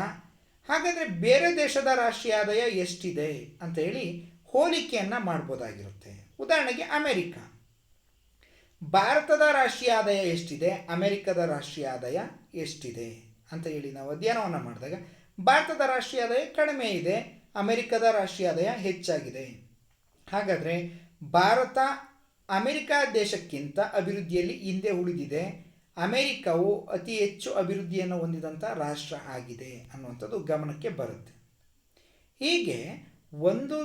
ಹಾಗಾದರೆ ಬೇರೆ ದೇಶದ ರಾಷ್ಟ್ರೀಯ ಆದಾಯ ಎಷ್ಟಿದೆ ಅಂತ ಹೇಳಿ ಹೋಲಿಕೆಯನ್ನು ಮಾಡ್ಬೋದಾಗಿರುತ್ತೆ. ಉದಾಹರಣೆಗೆ ಅಮೆರಿಕ, ಭಾರತದ ರಾಷ್ಟ್ರೀಯ ಆದಾಯ ಎಷ್ಟಿದೆ, ಅಮೆರಿಕದ ರಾಷ್ಟ್ರೀಯ ಆದಾಯ ಎಷ್ಟಿದೆ ಅಂತ ಹೇಳಿ ನಾವು ಅಧ್ಯಯನವನ್ನು ಮಾಡಿದಾಗ ಭಾರತದ ರಾಷ್ಟ್ರೀಯ ಆದಾಯ ಕಡಿಮೆ ಇದೆ, ಅಮೆರಿಕದ ರಾಷ್ಟ್ರೀಯ ಆದಾಯ ಹೆಚ್ಚಾಗಿದೆ. ಹಾಗಾದರೆ ಭಾರತ ಅಮೆರಿಕ ದೇಶಕ್ಕಿಂತ ಅಭಿವೃದ್ಧಿಯಲ್ಲಿ ಹಿಂದೆ ಉಳಿದಿದೆ, ಅಮೆರಿಕವು ಅತಿ ಹೆಚ್ಚು ಅಭಿವೃದ್ಧಿಯನ್ನು ಹೊಂದಿದಂಥ ರಾಷ್ಟ್ರ ಆಗಿದೆ ಅನ್ನುವಂಥದ್ದು ಗಮನಕ್ಕೆ ಬರುತ್ತೆ. ಹೀಗೆ ಒಂದು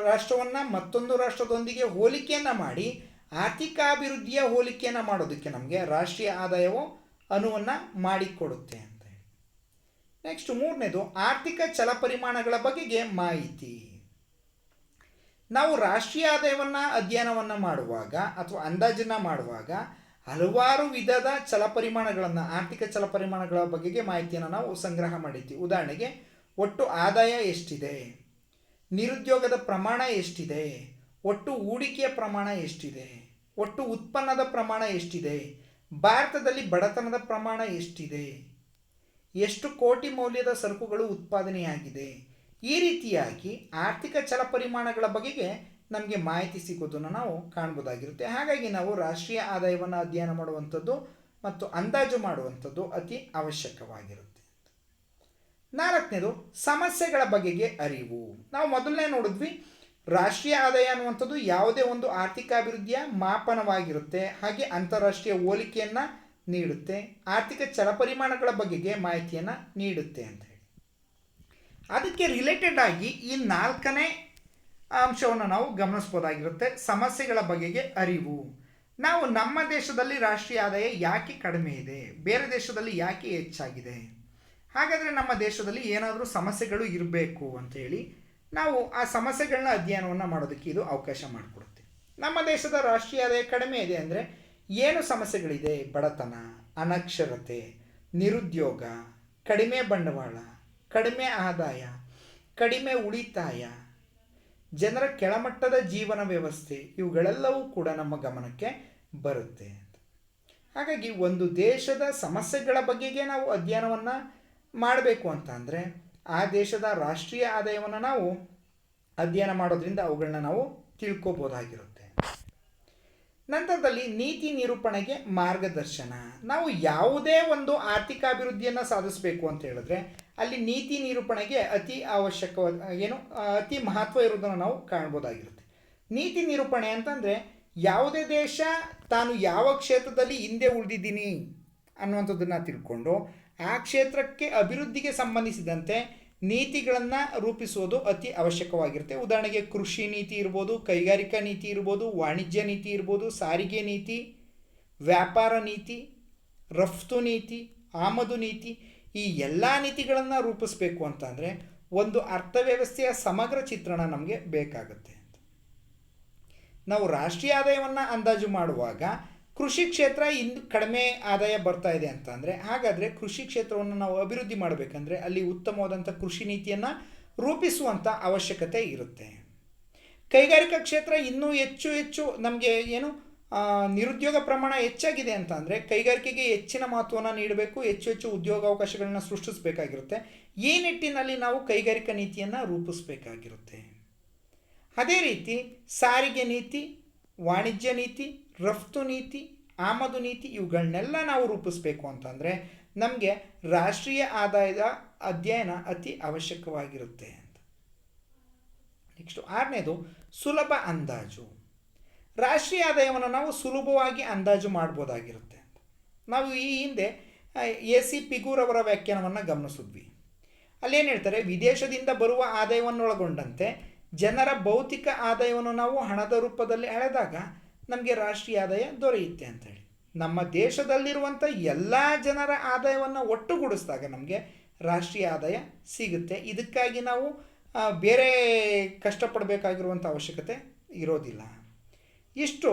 ರಾಷ್ಟ್ರವನ್ನು ಮತ್ತೊಂದು ರಾಷ್ಟ್ರದೊಂದಿಗೆ ಹೋಲಿಕೆಯನ್ನು ಮಾಡಿ ಆರ್ಥಿಕ ಅಭಿವೃದ್ಧಿಯ ಹೋಲಿಕೆಯನ್ನು ಮಾಡೋದಕ್ಕೆ ನಮಗೆ ರಾಷ್ಟ್ರೀಯ ಆದಾಯವು ಅನುವನ್ನು ಮಾಡಿಕೊಡುತ್ತೆ ಅಂತ ಹೇಳಿ. ನೆಕ್ಸ್ಟ್ ಮೂರನೇದು ಆರ್ಥಿಕ ಚಲಪರಿಮಾಣಗಳ ಬಗೆಗೆ ಮಾಹಿತಿ. ನಾವು ರಾಷ್ಟ್ರೀಯ ಆದಾಯವನ್ನು ಅಧ್ಯಯನವನ್ನು ಮಾಡುವಾಗ ಅಥವಾ ಅಂದಾಜನ್ನು ಮಾಡುವಾಗ ಹಲವಾರು ವಿಧದ ಚಲಪರಿಮಾಣಗಳನ್ನು, ಆರ್ಥಿಕ ಚಲಪರಿಮಾಣಗಳ ಬಗೆಗೆ ಮಾಹಿತಿಯನ್ನು ನಾವು ಸಂಗ್ರಹ ಮಾಡಿರ್ತೀವಿ. ಉದಾಹರಣೆಗೆ ಒಟ್ಟು ಆದಾಯ ಎಷ್ಟಿದೆ, ನಿರುದ್ಯೋಗದ ಪ್ರಮಾಣ ಎಷ್ಟಿದೆ, ಒಟ್ಟು ಹೂಡಿಕೆಯ ಪ್ರಮಾಣ ಎಷ್ಟಿದೆ, ಒಟ್ಟು ಉತ್ಪನ್ನದ ಪ್ರಮಾಣ ಎಷ್ಟಿದೆ, ಭಾರತದಲ್ಲಿ ಬಡತನದ ಪ್ರಮಾಣ ಎಷ್ಟಿದೆ, ಎಷ್ಟು ಕೋಟಿ ಮೌಲ್ಯದ ಸರಕುಗಳು ಉತ್ಪಾದನೆಯಾಗಿದೆ. ಈ ರೀತಿಯಾಗಿ ಆರ್ಥಿಕ ಚಲಪರಿಮಾಣಗಳ ಬಗೆಗೆ ನಮಗೆ ಮಾಹಿತಿ ಸಿಗೋದನ್ನು ನಾವು ಕಾಣ್ಬೋದಾಗಿರುತ್ತೆ. ಹಾಗಾಗಿ ನಾವು ರಾಷ್ಟ್ರೀಯ ಆದಾಯವನ್ನು ಅಧ್ಯಯನ ಮಾಡುವಂಥದ್ದು ಮತ್ತು ಅಂದಾಜು ಮಾಡುವಂಥದ್ದು ಅತಿ ಅವಶ್ಯಕವಾಗಿರುತ್ತೆ. ನಾಲ್ಕನೇದು ಸಮಸ್ಯೆಗಳ ಬಗೆಗೆ ಅರಿವು. ನಾವು ಮೊದಲನೇ ನೋಡಿದ್ವಿ ರಾಷ್ಟ್ರೀಯ ಆದಾಯ ಅನ್ನುವಂಥದ್ದು ಯಾವುದೇ ಒಂದು ಆರ್ಥಿಕ ಅಭಿವೃದ್ಧಿಯ ಮಾಪನವಾಗಿರುತ್ತೆ, ಹಾಗೆ ಅಂತಾರಾಷ್ಟ್ರೀಯ ಹೋಲಿಕೆಯನ್ನು ನೀಡುತ್ತೆ, ಆರ್ಥಿಕ ಚಲಪರಿಮಾಣಗಳ ಬಗೆಗೆ ಮಾಹಿತಿಯನ್ನು ನೀಡುತ್ತೆ ಅಂತ ಹೇಳಿ. ಅದಕ್ಕೆ ರಿಲೇಟೆಡ್ ಆಗಿ ಈ ನಾಲ್ಕನೇ ಅಂಶವನ್ನು ನಾವು ಗಮನಿಸ್ಬೋದಾಗಿರುತ್ತೆ. ಸಮಸ್ಯೆಗಳ ಬಗೆಗೆ ಅರಿವು. ನಾವು ನಮ್ಮ ದೇಶದಲ್ಲಿ ರಾಷ್ಟ್ರೀಯ ಆದಾಯ ಯಾಕೆ ಕಡಿಮೆ ಇದೆ, ಬೇರೆ ದೇಶದಲ್ಲಿ ಯಾಕೆ ಹೆಚ್ಚಾಗಿದೆ, ಹಾಗಾದರೆ ನಮ್ಮ ದೇಶದಲ್ಲಿ ಏನಾದರೂ ಸಮಸ್ಯೆಗಳು ಇರಬೇಕು ಅಂತೇಳಿ ನಾವು ಆ ಸಮಸ್ಯೆಗಳನ್ನ ಅಧ್ಯಯನವನ್ನು ಮಾಡೋದಕ್ಕೆ ಇದು ಅವಕಾಶ ಮಾಡಿಕೊಡುತ್ತೆ. ನಮ್ಮ ದೇಶದ ರಾಷ್ಟ್ರೀಯ ಆದಾಯ ಕಡಿಮೆ ಇದೆ ಅಂದರೆ ಏನು ಸಮಸ್ಯೆಗಳಿದೆ? ಬಡತನ, ಅನಕ್ಷರತೆ, ನಿರುದ್ಯೋಗ, ಕಡಿಮೆ ಬಂಡವಾಳ, ಕಡಿಮೆ ಆದಾಯ, ಕಡಿಮೆ ಉಳಿತಾಯ, ಜನರ ಕೆಳಮಟ್ಟದ ಜೀವನ ವ್ಯವಸ್ಥೆ, ಇವುಗಳೆಲ್ಲವೂ ಕೂಡ ನಮ್ಮ ಗಮನಕ್ಕೆ ಬರುತ್ತೆ. ಹಾಗಾಗಿ ಒಂದು ದೇಶದ ಸಮಸ್ಯೆಗಳ ಬಗೆಗೆ ನಾವು ಅಧ್ಯಯನವನ್ನು ಮಾಡಬೇಕು ಅಂತ ಅಂದರೆ ಆ ದೇಶದ ರಾಷ್ಟ್ರೀಯ ಆದಾಯವನ್ನು ನಾವು ಅಧ್ಯಯನ ಮಾಡೋದ್ರಿಂದ ಅವುಗಳನ್ನ ನಾವು ತಿಳ್ಕೊಬೋದಾಗಿರುತ್ತೆ. ನಂತರದಲ್ಲಿ ನೀತಿ ನಿರೂಪಣೆಗೆ ಮಾರ್ಗದರ್ಶನ. ನಾವು ಯಾವುದೇ ಒಂದು ಆರ್ಥಿಕ ಅಭಿವೃದ್ಧಿಯನ್ನು ಸಾಧಿಸಬೇಕು ಅಂತ ಹೇಳಿದ್ರೆ ಅಲ್ಲಿ ನೀತಿ ನಿರೂಪಣೆಗೆ ಅತಿ ಅತಿ ಮಹತ್ವ ಇರೋದನ್ನು ನಾವು ಕಾಣ್ಬೋದಾಗಿರುತ್ತೆ. ನೀತಿ ನಿರೂಪಣೆ ಅಂತಂದರೆ ಯಾವುದೇ ದೇಶ ತಾನು ಯಾವ ಕ್ಷೇತ್ರದಲ್ಲಿ ಹಿಂದೆ ಉಳಿದಿದ್ದೀನಿ ಅನ್ನುವಂಥದ್ದನ್ನು ತಿಳ್ಕೊಂಡು ಆ ಕ್ಷೇತ್ರಕ್ಕೆ ಅಭಿವೃದ್ಧಿಗೆ ಸಂಬಂಧಿಸಿದಂತೆ ನೀತಿಗಳನ್ನು ರೂಪಿಸುವುದು ಅತಿ ಅವಶ್ಯಕವಾಗಿರುತ್ತೆ. ಉದಾಹರಣೆಗೆ ಕೃಷಿ ನೀತಿ ಇರ್ಬೋದು, ಕೈಗಾರಿಕಾ ನೀತಿ ಇರ್ಬೋದು, ವಾಣಿಜ್ಯ ನೀತಿ ಇರ್ಬೋದು, ಸಾರಿಗೆ ನೀತಿ, ವ್ಯಾಪಾರ ನೀತಿ, ರಫ್ತು ನೀತಿ, ಆಮದು ನೀತಿ, ಈ ಎಲ್ಲ ನೀತಿಗಳನ್ನು ರೂಪಿಸಬೇಕು ಅಂತಂದರೆ ಒಂದು ಅರ್ಥವ್ಯವಸ್ಥೆಯ ಸಮಗ್ರ ಚಿತ್ರಣ ನಮಗೆ ಬೇಕಾಗುತ್ತೆ. ನಾವು ರಾಷ್ಟ್ರೀಯ ಆದಾಯವನ್ನು ಅಂದಾಜು ಮಾಡುವಾಗ ಕೃಷಿ ಕ್ಷೇತ್ರ ಇಂದು ಕಡಿಮೆ ಆದಾಯ ಬರ್ತಾ ಇದೆ ಅಂತಂದರೆ ಹಾಗಾದರೆ ಕೃಷಿ ಕ್ಷೇತ್ರವನ್ನು ನಾವು ಅಭಿವೃದ್ಧಿ ಮಾಡಬೇಕಂದ್ರೆ ಅಲ್ಲಿ ಉತ್ತಮವಾದಂಥ ಕೃಷಿ ನೀತಿಯನ್ನು ರೂಪಿಸುವಂಥ ಅವಶ್ಯಕತೆ ಇರುತ್ತೆ. ಕೈಗಾರಿಕಾ ಕ್ಷೇತ್ರ ಇನ್ನೂ ಹೆಚ್ಚು ನಮಗೆ ನಿರುದ್ಯೋಗ ಪ್ರಮಾಣ ಹೆಚ್ಚಾಗಿದೆ ಅಂತ ಅಂದರೆ ಕೈಗಾರಿಕೆಗೆ ಹೆಚ್ಚಿನ ಮಹತ್ವವನ್ನು ನೀಡಬೇಕು, ಹೆಚ್ಚು ಉದ್ಯೋಗಾವಕಾಶಗಳನ್ನ ಸೃಷ್ಟಿಸಬೇಕಾಗಿರುತ್ತೆ. ಈ ನಿಟ್ಟಿನಲ್ಲಿ ನಾವು ಕೈಗಾರಿಕಾ ನೀತಿಯನ್ನು ರೂಪಿಸಬೇಕಾಗಿರುತ್ತೆ. ಅದೇ ರೀತಿ ಸಾರಿಗೆ ನೀತಿ, ವಾಣಿಜ್ಯ ನೀತಿ, ರಫ್ತು ನೀತಿ, ಆಮದು ನೀತಿ ಇವುಗಳನ್ನೆಲ್ಲ ನಾವು ರೂಪಿಸಬೇಕು ಅಂತಂದರೆ ನಮಗೆ ರಾಷ್ಟ್ರೀಯ ಆದಾಯದ ಅಧ್ಯಯನ ಅತಿ ಅವಶ್ಯಕವಾಗಿರುತ್ತೆ ಅಂತ. ನೆಕ್ಸ್ಟ್ ಆರನೇದು ಸುಲಭ ಅಂದಾಜು. ರಾಷ್ಟ್ರೀಯ ಆದಾಯವನ್ನು ನಾವು ಸುಲಭವಾಗಿ ಅಂದಾಜು ಮಾಡ್ಬೋದಾಗಿರುತ್ತೆ ಅಂತ. ನಾವು ಈ ಹಿಂದೆ AC ಪಿಗೂರ್ ಅವರ ವ್ಯಾಖ್ಯಾನವನ್ನು ಗಮನಿಸಿದ್ವಿ. ಅಲ್ಲೇನು ಹೇಳ್ತಾರೆ, ವಿದೇಶದಿಂದ ಬರುವ ಆದಾಯವನ್ನೊಳಗೊಂಡಂತೆ ಜನರ ಭೌತಿಕ ಆದಾಯವನ್ನು ನಾವು ಹಣದ ರೂಪದಲ್ಲಿ ಅಳೆದಾಗ ನಮಗೆ ರಾಷ್ಟ್ರೀಯ ಆದಾಯ ದೊರೆಯುತ್ತೆ ಅಂತೇಳಿ. ನಮ್ಮ ದೇಶದಲ್ಲಿರುವಂಥ ಎಲ್ಲ ಜನರ ಆದಾಯವನ್ನು ಒಟ್ಟುಗೂಡಿಸಿದಾಗ ನಮಗೆ ರಾಷ್ಟ್ರೀಯ ಆದಾಯ ಸಿಗುತ್ತೆ. ಇದಕ್ಕಾಗಿ ನಾವು ಬೇರೆ ಕಷ್ಟಪಡಬೇಕಾಗಿರುವಂಥ ಅವಶ್ಯಕತೆ ಇರೋದಿಲ್ಲ. ಇಷ್ಟು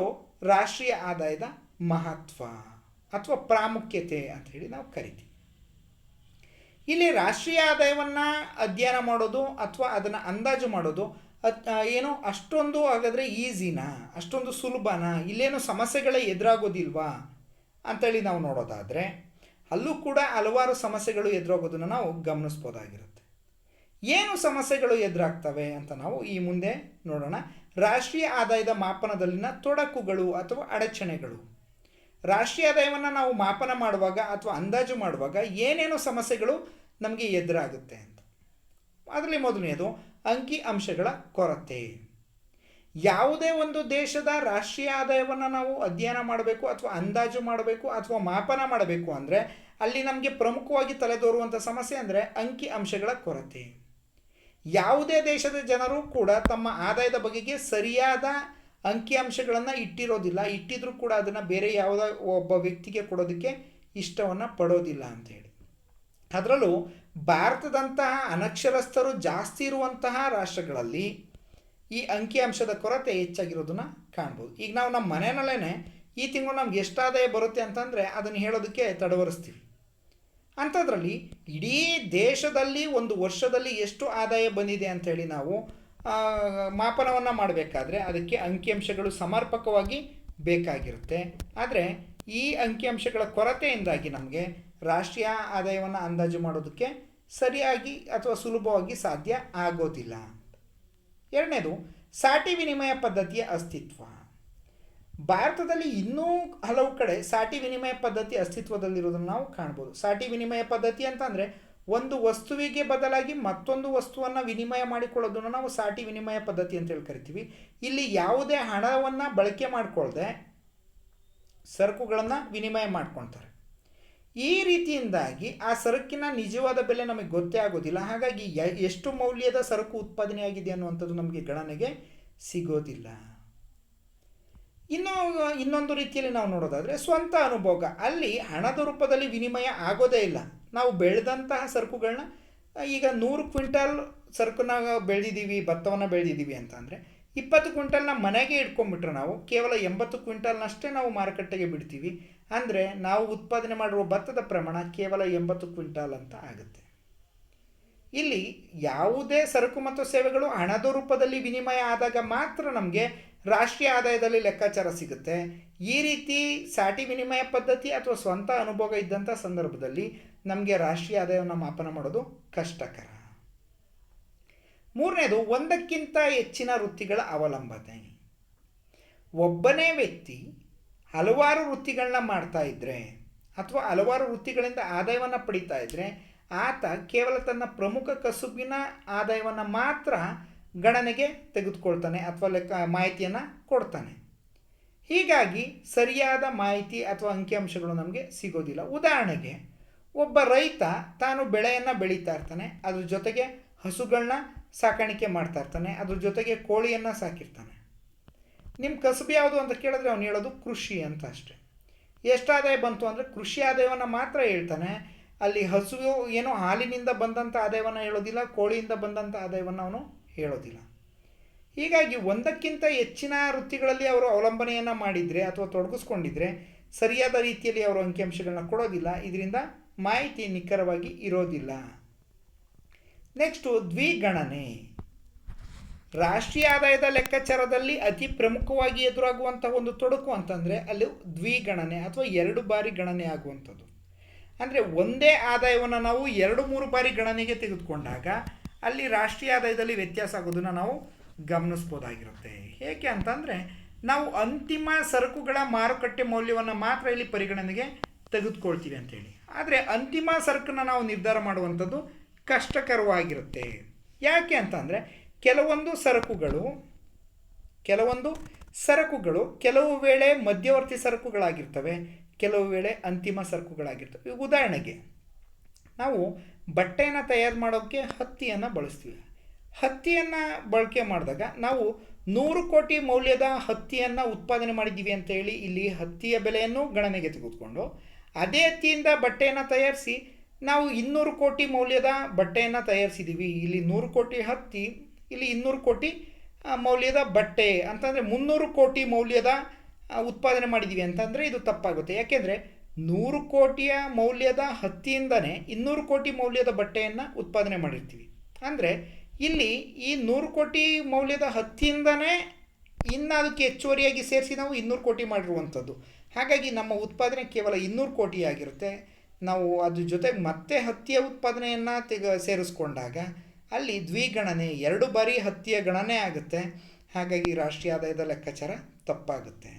ರಾಷ್ಟ್ರೀಯ ಆದಾಯದ ಮಹತ್ವ ಅಥವಾ ಪ್ರಾಮುಖ್ಯತೆ ಅಂತ ಹೇಳಿ ನಾವು ಕರಿತೀವಿ. ಇಲ್ಲಿ ರಾಷ್ಟ್ರೀಯ ಆದಾಯವನ್ನು ಅಧ್ಯಯನ ಮಾಡೋದು ಅಥವಾ ಅದನ್ನು ಅಂದಾಜು ಮಾಡೋದು ಏನು ಅಷ್ಟೊಂದು ಹಾಗಾದರೆ ಈಸಿನಾ, ಅಷ್ಟೊಂದು ಸುಲಭನಾ, ಇಲ್ಲೇನು ಸಮಸ್ಯೆಗಳೇ ಎದುರಾಗೋದಿಲ್ವಾ ಅಂಥೇಳಿ ನಾವು ನೋಡೋದಾದರೆ ಅಲ್ಲೂ ಕೂಡ ಹಲವಾರು ಸಮಸ್ಯೆಗಳು ಎದುರಾಗೋದನ್ನು ನಾವು ಗಮನಿಸ್ಬೋದಾಗಿರುತ್ತೆ. ಏನು ಸಮಸ್ಯೆಗಳು ಎದುರಾಗ್ತವೆ ಅಂತ ನಾವು ಈ ಮುಂದೆ ನೋಡೋಣ. ರಾಷ್ಟ್ರೀಯ ಆದಾಯದ ಮಾಪನದಲ್ಲಿನ ತೊಡಕುಗಳು ಅಥವಾ ಅಡಚಣೆಗಳು. ರಾಷ್ಟ್ರೀಯ ಆದಾಯವನ್ನು ನಾವು ಮಾಪನ ಮಾಡುವಾಗ ಅಥವಾ ಅಂದಾಜು ಮಾಡುವಾಗ ಏನೇನು ಸಮಸ್ಯೆಗಳು ನಮಗೆ ಎದುರಾಗುತ್ತೆ ಅಂತ. ಅದರಲ್ಲಿ ಮೊದಲನೇದು ಅಂಕಿ ಅಂಶಗಳ ಕೊರತೆ. ಯಾವುದೇ ಒಂದು ದೇಶದ ರಾಷ್ಟ್ರೀಯ ಆದಾಯವನ್ನು ನಾವು ಅಧ್ಯಯನ ಮಾಡಬೇಕು ಅಥವಾ ಅಂದಾಜು ಮಾಡಬೇಕು ಅಥವಾ ಮಾಪನ ಮಾಡಬೇಕು ಅಂದರೆ ಅಲ್ಲಿ ನಮಗೆ ಪ್ರಮುಖವಾಗಿ ತಲೆದೋರುವಂಥ ಸಮಸ್ಯೆ ಅಂದರೆ ಅಂಕಿ ಅಂಶಗಳ ಕೊರತೆ. ಯಾವುದೇ ದೇಶದ ಜನರು ಕೂಡ ತಮ್ಮ ಆದಾಯದ ಬಗೆಗೆ ಸರಿಯಾದ ಅಂಕಿಅಂಶಗಳನ್ನು ಇಟ್ಟಿರೋದಿಲ್ಲ. ಇಟ್ಟಿದ್ರೂ ಕೂಡ ಅದನ್ನು ಬೇರೆ ಯಾವುದೋ ಒಬ್ಬ ವ್ಯಕ್ತಿಗೆ ಕೊಡೋದಕ್ಕೆ ಇಷ್ಟವನ್ನು ಪಡೋದಿಲ್ಲ ಅಂಥೇಳಿ. ಅದರಲ್ಲೂ ಭಾರತದಂತಹ ಅನಕ್ಷರಸ್ಥರು ಜಾಸ್ತಿ ಇರುವಂತಹ ರಾಷ್ಟ್ರಗಳಲ್ಲಿ ಈ ಅಂಕಿಅಂಶದ ಕೊರತೆ ಹೆಚ್ಚಾಗಿರೋದನ್ನು ಕಾಣ್ಬೋದು. ಈಗ ನಾವು ನಮ್ಮ ಮನೆಯಲ್ಲೇ ಈ ತಿಂಗಳು ನಮ್ಗೆ ಎಷ್ಟು ಆದಾಯ ಬರುತ್ತೆ ಅಂತಂದರೆ ಅದನ್ನು ಹೇಳೋದಕ್ಕೆ ತಡವರಿಸ್ತೀವಿ. ಅಂಥದ್ರಲ್ಲಿ ಇಡೀ ದೇಶದಲ್ಲಿ ಒಂದು ವರ್ಷದಲ್ಲಿ ಎಷ್ಟು ಆದಾಯ ಬಂದಿದೆ ಅಂಥೇಳಿ ನಾವು ಮಾಪನವನ್ನು ಮಾಡಬೇಕಾದ್ರೆ ಅದಕ್ಕೆ ಅಂಕಿಅಂಶಗಳು ಸಮರ್ಪಕವಾಗಿ ಬೇಕಾಗಿರುತ್ತೆ. ಆದರೆ ಈ ಅಂಕಿಅಂಶಗಳ ಕೊರತೆಯಿಂದಾಗಿ ನಮಗೆ ರಾಷ್ಟ್ರೀಯ ಆದಾಯವನ್ನು ಅಂದಾಜು ಮಾಡೋದಕ್ಕೆ ಸರಿಯಾಗಿ ಅಥವಾ ಸುಲಭವಾಗಿ ಸಾಧ್ಯ ಆಗೋದಿಲ್ಲ. ಎರಡನೇದು ಸಾಟಿ ವಿನಿಮಯ ಪದ್ಧತಿಯ ಅಸ್ತಿತ್ವ. ಭಾರತದಲ್ಲಿ ಇನ್ನೂ ಹಲವು ಕಡೆ ಸಾಟಿ ವಿನಿಮಯ ಪದ್ಧತಿ ಅಸ್ತಿತ್ವದಲ್ಲಿರೋದನ್ನು ನಾವು ಕಾಣ್ಬೋದು. ಸಾಟಿ ವಿನಿಮಯ ಪದ್ಧತಿ ಅಂತಂದರೆ ಒಂದು ವಸ್ತುವಿಗೆ ಬದಲಾಗಿ ಮತ್ತೊಂದು ವಸ್ತುವನ್ನು ವಿನಿಮಯ ಮಾಡಿಕೊಳ್ಳೋದನ್ನು ನಾವು ಸಾಟಿ ವಿನಿಮಯ ಪದ್ಧತಿ ಅಂತೇಳಿ ಕರಿತೀವಿ. ಇಲ್ಲಿ ಯಾವುದೇ ಹಣವನ್ನು ಬಳಕೆ ಮಾಡಿಕೊಳ್ಳದೆ ಸರಕುಗಳನ್ನು ವಿನಿಮಯ ಮಾಡ್ಕೊಳ್ತಾರೆ. ಈ ರೀತಿಯಿಂದಾಗಿ ಆ ಸರಕಿನ ನಿಜವಾದ ಬೆಲೆ ನಮಗೆ ಗೊತ್ತೇ ಆಗೋದಿಲ್ಲ. ಹಾಗಾಗಿ ಎಷ್ಟು ಮೌಲ್ಯದ ಸರಕು ಉತ್ಪಾದನೆಯಾಗಿದೆ ಅನ್ನುವಂಥದ್ದು ನಮಗೆ ಗಣನೆಗೆ ಸಿಗೋದಿಲ್ಲ. ಇನ್ನೊಂದು ರೀತಿಯಲ್ಲಿ ನಾವು ನೋಡೋದಾದರೆ ಸ್ವಂತ ಅನುಭೋಗ. ಅಲ್ಲಿ ಹಣದ ರೂಪದಲ್ಲಿ ವಿನಿಮಯ ಆಗೋದೇ ಇಲ್ಲ. ನಾವು ಬೆಳೆದಂತಹ ಸರಕುಗಳನ್ನ ಈಗ 100 ಕ್ವಿಂಟಲ್ ಸರಕನ್ನ ಬೆಳೆದಿದ್ದೀವಿ, ಭತ್ತವನ್ನು ಬೆಳೆದಿದ್ದೀವಿ ಅಂತಂದರೆ 20 ಕ್ವಿಂಟಲ್ನ ಮನೆಗೆ ಇಟ್ಕೊಂಡ್ಬಿಟ್ರೆ ನಾವು ಕೇವಲ 80 ಕ್ವಿಂಟಲ್ನಷ್ಟೇ ನಾವು ಮಾರುಕಟ್ಟೆಗೆ ಬಿಡ್ತೀವಿ. ಅಂದರೆ ನಾವು ಉತ್ಪಾದನೆ ಮಾಡಿರುವ ಭತ್ತದ ಪ್ರಮಾಣ ಕೇವಲ 80 ಕ್ವಿಂಟಲ್ ಅಂತ ಆಗುತ್ತೆ. ಇಲ್ಲಿ ಯಾವುದೇ ಸರಕು ಮತ್ತು ಸೇವೆಗಳು ಹಣದ ರೂಪದಲ್ಲಿ ವಿನಿಮಯ ಆದಾಗ ಮಾತ್ರ ನಮಗೆ ರಾಷ್ಟ್ರೀಯ ಆದಾಯದಲ್ಲಿ ಲೆಕ್ಕಾಚಾರ ಸಿಗುತ್ತೆ. ಈ ರೀತಿ ಸಾಟಿ ವಿನಿಮಯ ಪದ್ಧತಿ ಅಥವಾ ಸ್ವಂತ ಅನುಭೋಗ ಇದ್ದಂಥ ಸಂದರ್ಭದಲ್ಲಿ ನಮಗೆ ರಾಷ್ಟ್ರೀಯ ಆದಾಯವನ್ನು ಮಾಪನ ಮಾಡೋದು ಕಷ್ಟಕರ. ಮೂರನೇದು ಒಂದಕ್ಕಿಂತ ಹೆಚ್ಚಿನ ವೃತ್ತಿಗಳ ಅವಲಂಬನೆ. ಒಬ್ಬನೇ ವ್ಯಕ್ತಿ ಹಲವಾರು ವೃತ್ತಿಗಳನ್ನ ಮಾಡ್ತಾ ಇದ್ದರೆ ಅಥವಾ ಹಲವಾರು ವೃತ್ತಿಗಳಿಂದ ಆದಾಯವನ್ನು ಪಡಿತಾ ಇದ್ದರೆ ಆತ ಕೇವಲ ತನ್ನ ಪ್ರಮುಖ ಕಸುಬಿನ ಆದಾಯವನ್ನು ಮಾತ್ರ ಗಣನೆಗೆ ತೆಗೆದುಕೊಳ್ತಾನೆ ಅಥವಾ ಮಾಹಿತಿಯನ್ನು ಕೊಡ್ತಾನೆ. ಹೀಗಾಗಿ ಸರಿಯಾದ ಮಾಹಿತಿ ಅಥವಾ ಅಂಕಿಅಂಶಗಳು ನಮಗೆ ಸಿಗೋದಿಲ್ಲ. ಉದಾಹರಣೆಗೆ ಒಬ್ಬ ರೈತ ತಾನು ಬೆಳೆಯನ್ನು ಬೆಳೀತಾ ಇರ್ತಾನೆ, ಅದ್ರ ಜೊತೆಗೆ ಹಸುಗಳನ್ನ ಸಾಕಾಣಿಕೆ ಮಾಡ್ತಾ ಇರ್ತಾನೆ, ಅದ್ರ ಜೊತೆಗೆ ಕೋಳಿಯನ್ನು ಸಾಕಿರ್ತಾನೆ. ನಿಮ್ಮ ಕಸುಬು ಯಾವುದು ಅಂತ ಕೇಳಿದ್ರೆ ಅವನು ಹೇಳೋದು ಕೃಷಿ ಅಂತ ಅಷ್ಟೆ. ಎಷ್ಟು ಆದಾಯ ಬಂತು ಅಂದರೆ ಕೃಷಿ ಆದಾಯವನ್ನು ಮಾತ್ರ ಹೇಳ್ತಾನೆ. ಅಲ್ಲಿ ಹಸು ಏನೋ ಹಾಲಿನಿಂದ ಬಂದಂಥ ಆದಾಯವನ್ನು ಹೇಳೋದಿಲ್ಲ, ಕೋಳಿಯಿಂದ ಬಂದಂಥ ಆದಾಯವನ್ನು ಅವನು ಹೇಳೋದಿಲ್ಲ. ಹೀಗಾಗಿ ಒಂದಕ್ಕಿಂತ ಹೆಚ್ಚಿನ ವೃತ್ತಿಗಳಲ್ಲಿ ಅವರು ಅವಲಂಬನೆಯನ್ನು ಮಾಡಿದರೆ ಅಥವಾ ತೊಡಗಿಸ್ಕೊಂಡಿದ್ರೆ ಸರಿಯಾದ ರೀತಿಯಲ್ಲಿ ಅವರು ಅಂಕಿಅಂಶಗಳನ್ನ ಕೊಡೋದಿಲ್ಲ. ಇದರಿಂದ ಮಾಹಿತಿ ನಿಖರವಾಗಿ ಇರೋದಿಲ್ಲ. ನೆಕ್ಸ್ಟು ದ್ವಿಗಣನೆ. ರಾಷ್ಟ್ರೀಯ ಆದಾಯದ ಲೆಕ್ಕಾಚಾರದಲ್ಲಿ ಅತಿ ಪ್ರಮುಖವಾಗಿ ಎದುರಾಗುವಂಥ ಒಂದು ತೊಡಕು ಅಂತಂದರೆ ಅಲ್ಲಿ ದ್ವಿಗಣನೆ ಅಥವಾ 2 ಬಾರಿ ಗಣನೆ ಆಗುವಂಥದ್ದು. ಅಂದರೆ ಒಂದೇ ಆದಾಯವನ್ನು ನಾವು 2-3 ಬಾರಿ ಗಣನೆಗೆ ತೆಗೆದುಕೊಂಡಾಗ ಅಲ್ಲಿ ರಾಷ್ಟ್ರೀಯ ಆದಾಯದಲ್ಲಿ ವ್ಯತ್ಯಾಸ ಆಗೋದನ್ನು ನಾವು ಗಮನಿಸ್ಬೋದಾಗಿರುತ್ತೆ. ಏಕೆ ಅಂತಂದರೆ ನಾವು ಅಂತಿಮ ಸರಕುಗಳ ಮಾರುಕಟ್ಟೆ ಮೌಲ್ಯವನ್ನು ಮಾತ್ರ ಇಲ್ಲಿ ಪರಿಗಣನೆಗೆ ತೆಗೆದುಕೊಳ್ತೀವಿ ಅಂತೇಳಿ. ಆದರೆ ಅಂತಿಮ ಸರಕನ್ನು ನಾವು ನಿರ್ಧಾರ ಮಾಡುವಂಥದ್ದು ಕಷ್ಟಕರವಾಗಿರುತ್ತೆ. ಯಾಕೆ ಅಂತಂದರೆ ಕೆಲವೊಂದು ಸರಕುಗಳು ಕೆಲವು ವೇಳೆ ಮಧ್ಯವರ್ತಿ ಸರಕುಗಳಾಗಿರ್ತವೆ, ಕೆಲವು ವೇಳೆ ಅಂತಿಮ ಸರಕುಗಳಾಗಿರ್ತವೆ. ಈಗ ಉದಾಹರಣೆಗೆ ನಾವು ಬಟ್ಟೆಯನ್ನು ತಯಾರು ಮಾಡೋಕ್ಕೆ ಹತ್ತಿಯನ್ನು ಬಳಸ್ತೀವಿ. ಹತ್ತಿಯನ್ನು ಬಳಕೆ ಮಾಡಿದಾಗ ನಾವು 100 ಕೋಟಿ ಮೌಲ್ಯದ ಹತ್ತಿಯನ್ನು ಉತ್ಪಾದನೆ ಮಾಡಿದ್ದೀವಿ ಅಂತ ಹೇಳಿ ಇಲ್ಲಿ ಹತ್ತಿಯ ಬೆಲೆಯನ್ನು ಗಣನೆಗೆ ತೆಗೆದುಕೊಂಡು ಅದೇ ಹತ್ತಿಯಿಂದ ಬಟ್ಟೆಯನ್ನು ತಯಾರಿಸಿ ನಾವು 200 ಕೋಟಿ ಮೌಲ್ಯದ ಬಟ್ಟೆಯನ್ನು ತಯಾರಿಸಿದ್ದೀವಿ. ಇಲ್ಲಿ 100 ಕೋಟಿ ಹತ್ತಿ, ಇಲ್ಲಿ 200 ಕೋಟಿ ಮೌಲ್ಯದ ಬಟ್ಟೆ ಅಂತಂದರೆ 300 ಕೋಟಿ ಮೌಲ್ಯದ ಉತ್ಪಾದನೆ ಮಾಡಿದ್ದೀವಿ ಅಂತಂದರೆ ಇದು ತಪ್ಪಾಗುತ್ತೆ. ಯಾಕೆಂದರೆ 100 ಕೋಟಿಯ ಮೌಲ್ಯದ ಹತ್ತಿಯಿಂದನೇ 200 ಕೋಟಿ ಮೌಲ್ಯದ ಬಟ್ಟೆಯನ್ನು ಉತ್ಪಾದನೆ ಮಾಡಿರ್ತೀವಿ. ಅಂದರೆ ಇಲ್ಲಿ ಈ 100 ಕೋಟಿ ಮೌಲ್ಯದ ಹತ್ತಿಯಿಂದನೇ ಇನ್ನು ಅದಕ್ಕೆ ಹೆಚ್ಚುವರಿಯಾಗಿ ಸೇರಿಸಿ ನಾವು 200 ಕೋಟಿ ಮಾಡಿರುವಂಥದ್ದು. ಹಾಗಾಗಿ ನಮ್ಮ ಉತ್ಪಾದನೆ ಕೇವಲ 200 ಕೋಟಿ ಆಗಿರುತ್ತೆ. ನಾವು ಅದ್ರ ಜೊತೆಗೆ ಮತ್ತೆ ಹತ್ತಿಯ ಉತ್ಪಾದನೆಯನ್ನು ಸೇರಿಸ್ಕೊಂಡಾಗ ಅಲ್ಲಿ ದ್ವಿಗಣನೆ 2 ಬಾರಿ ಹತ್ತಿಯ ಗಣನೆ ಆಗುತ್ತೆ. ಹಾಗಾಗಿ ರಾಷ್ಟ್ರೀಯ ಆದಾಯದ ಲೆಕ್ಕಾಚಾರ ತಪ್ಪಾಗುತ್ತೆ.